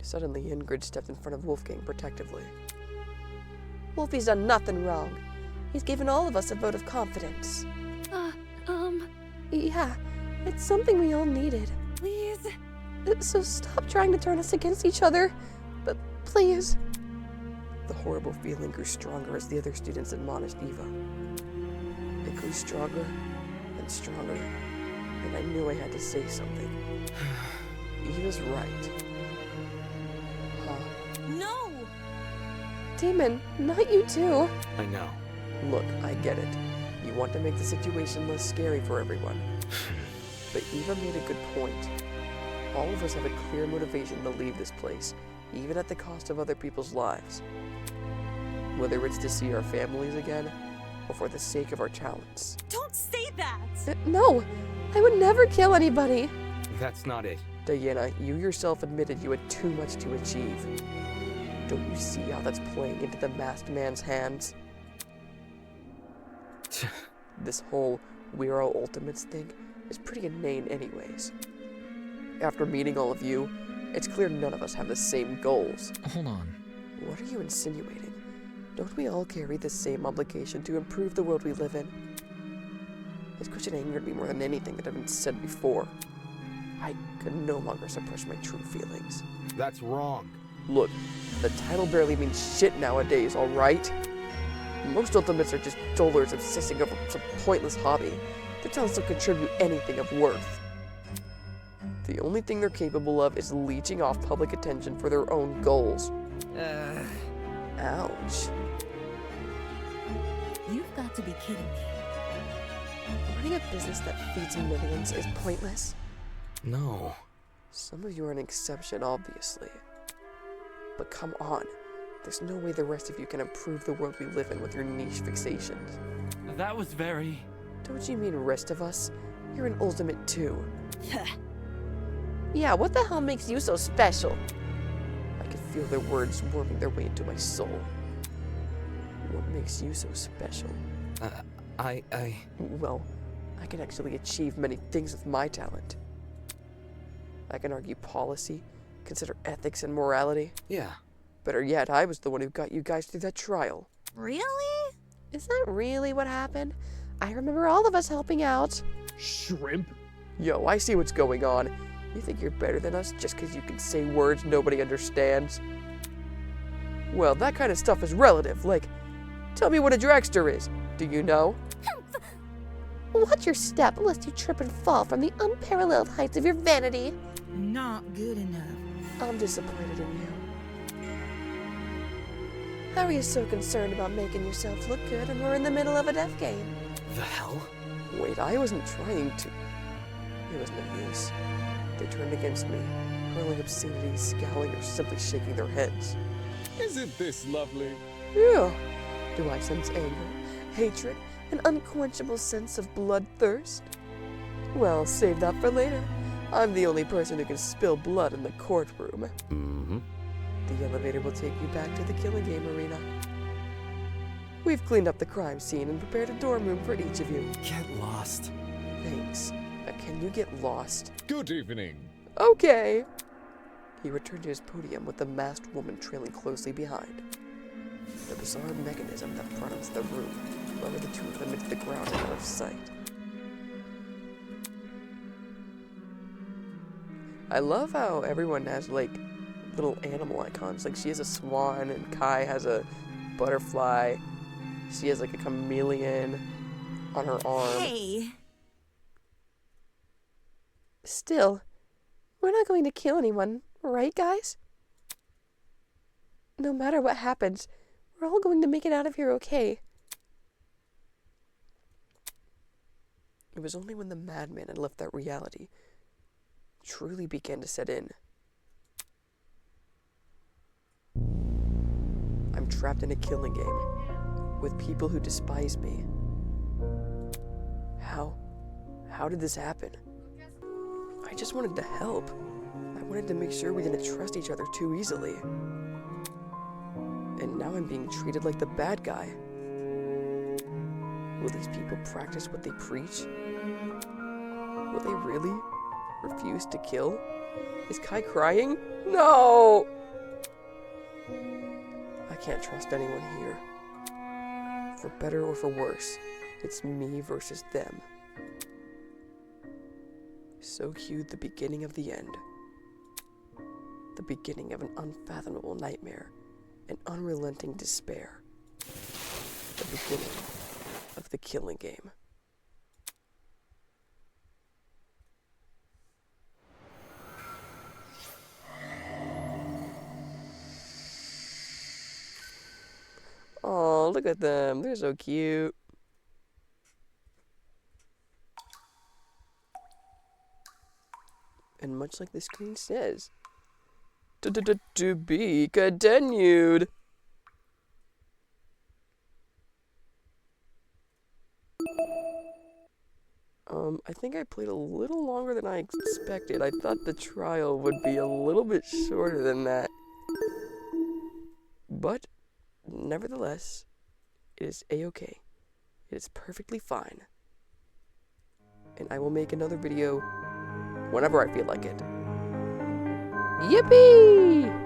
Suddenly, Ingrid stepped in front of Wolfgang protectively. Wolfie's done nothing wrong. He's given all of us a vote of confidence. Yeah, it's something we all needed. Please? So stop trying to turn us against each other. But please. The horrible feeling grew stronger as the other students admonished Eva. It grew stronger and stronger, and I knew I had to say something. Eva's right. Huh? No! demon, not you too. I know. Look, I get it. You want to make the situation less scary for everyone. But Eva made a good point. All of us have a clear motivation to leave this place, even at the cost of other people's lives. Whether it's to see our families again, or for the sake of our talents. Don't say that! No, I would never kill anybody. That's not it. Diana, you yourself admitted you had too much to achieve. Don't you see how that's playing into the masked man's hands? This whole "we're all ultimates" thing is pretty inane anyways. After meeting all of you, it's clear none of us have the same goals. Hold on. What are you insinuating? Don't we all carry the same obligation to improve the world we live in? This question angered me more than anything that had been said before. I could no longer suppress my true feelings. That's wrong. Look, the title barely means shit nowadays, alright? Most ultimates are just dullers obsessing over some pointless hobby. Their talents don't contribute anything of worth. The only thing they're capable of is leeching off public attention for their own goals. Ouch. You've got to be kidding me. Running a business that feeds millions is pointless. No. Some of you are an exception, obviously. But come on. There's no way the rest of you can improve the world we live in with your niche fixations. That was very... Don't you mean rest of us? You're an ultimate too. Yeah, what the hell makes you so special? I could feel their words worming their way into my soul. What makes you so special? Well, I can actually achieve many things with my talent. I can argue policy, consider ethics and morality. Yeah. Better yet, I was the one who got you guys through that trial. Really? Is that really what happened? I remember all of us helping out. Shrimp? Yo, I see what's going on. You think you're better than us just because you can say words nobody understands? Well, that kind of stuff is relative. Like, tell me what a dragster is. Do you know? Watch your step lest you trip and fall from the unparalleled heights of your vanity. Not good enough. I'm disappointed in you. How are you so concerned about making yourself look good when we're in the middle of a death game? The hell? Wait, I wasn't trying to. It was no use. They turned against me, hurling obscenities, scowling, or simply shaking their heads. Isn't this lovely? Yeah. Do I sense anger, hatred, an unquenchable sense of bloodthirst? Well, save that for later. I'm the only person who can spill blood in the courtroom. Mm-hmm. The elevator will take you back to the killing game arena. We've cleaned up the crime scene and prepared a dorm room for each of you. Get lost. Thanks. Can you get lost? Good evening. Okay. He returned to his podium with the masked woman trailing closely behind. The bizarre mechanism that brought us to the room lowered the two of them into the ground and out of sight. I love how everyone has, like, little animal icons. Like, she has a swan, and Kai has a butterfly. She has, like, a chameleon on her arm. Hey! Still, we're not going to kill anyone, right, guys? No matter what happens, we're all going to make it out of here okay. It was only when the madman had left that reality truly began to set in. I'm trapped in a killing game with people who despise me. How did this happen? I just wanted to help. I wanted to make sure we didn't trust each other too easily. And now I'm being treated like the bad guy. Will these people practice what they preach? Will they really refuse to kill? Is Kai crying? No! I can't trust anyone here. For better or for worse, it's me versus them. So cued the beginning of the end. The beginning of an unfathomable nightmare, an unrelenting despair. The beginning of the killing game. Oh, look at them. They're so cute. And much like the screen says, to be continued. I think I played a little longer than I expected. I thought the trial would be a little bit shorter than that. But, nevertheless, it is a-okay. It is perfectly fine. And I will make another video whenever I feel like it. Yippee!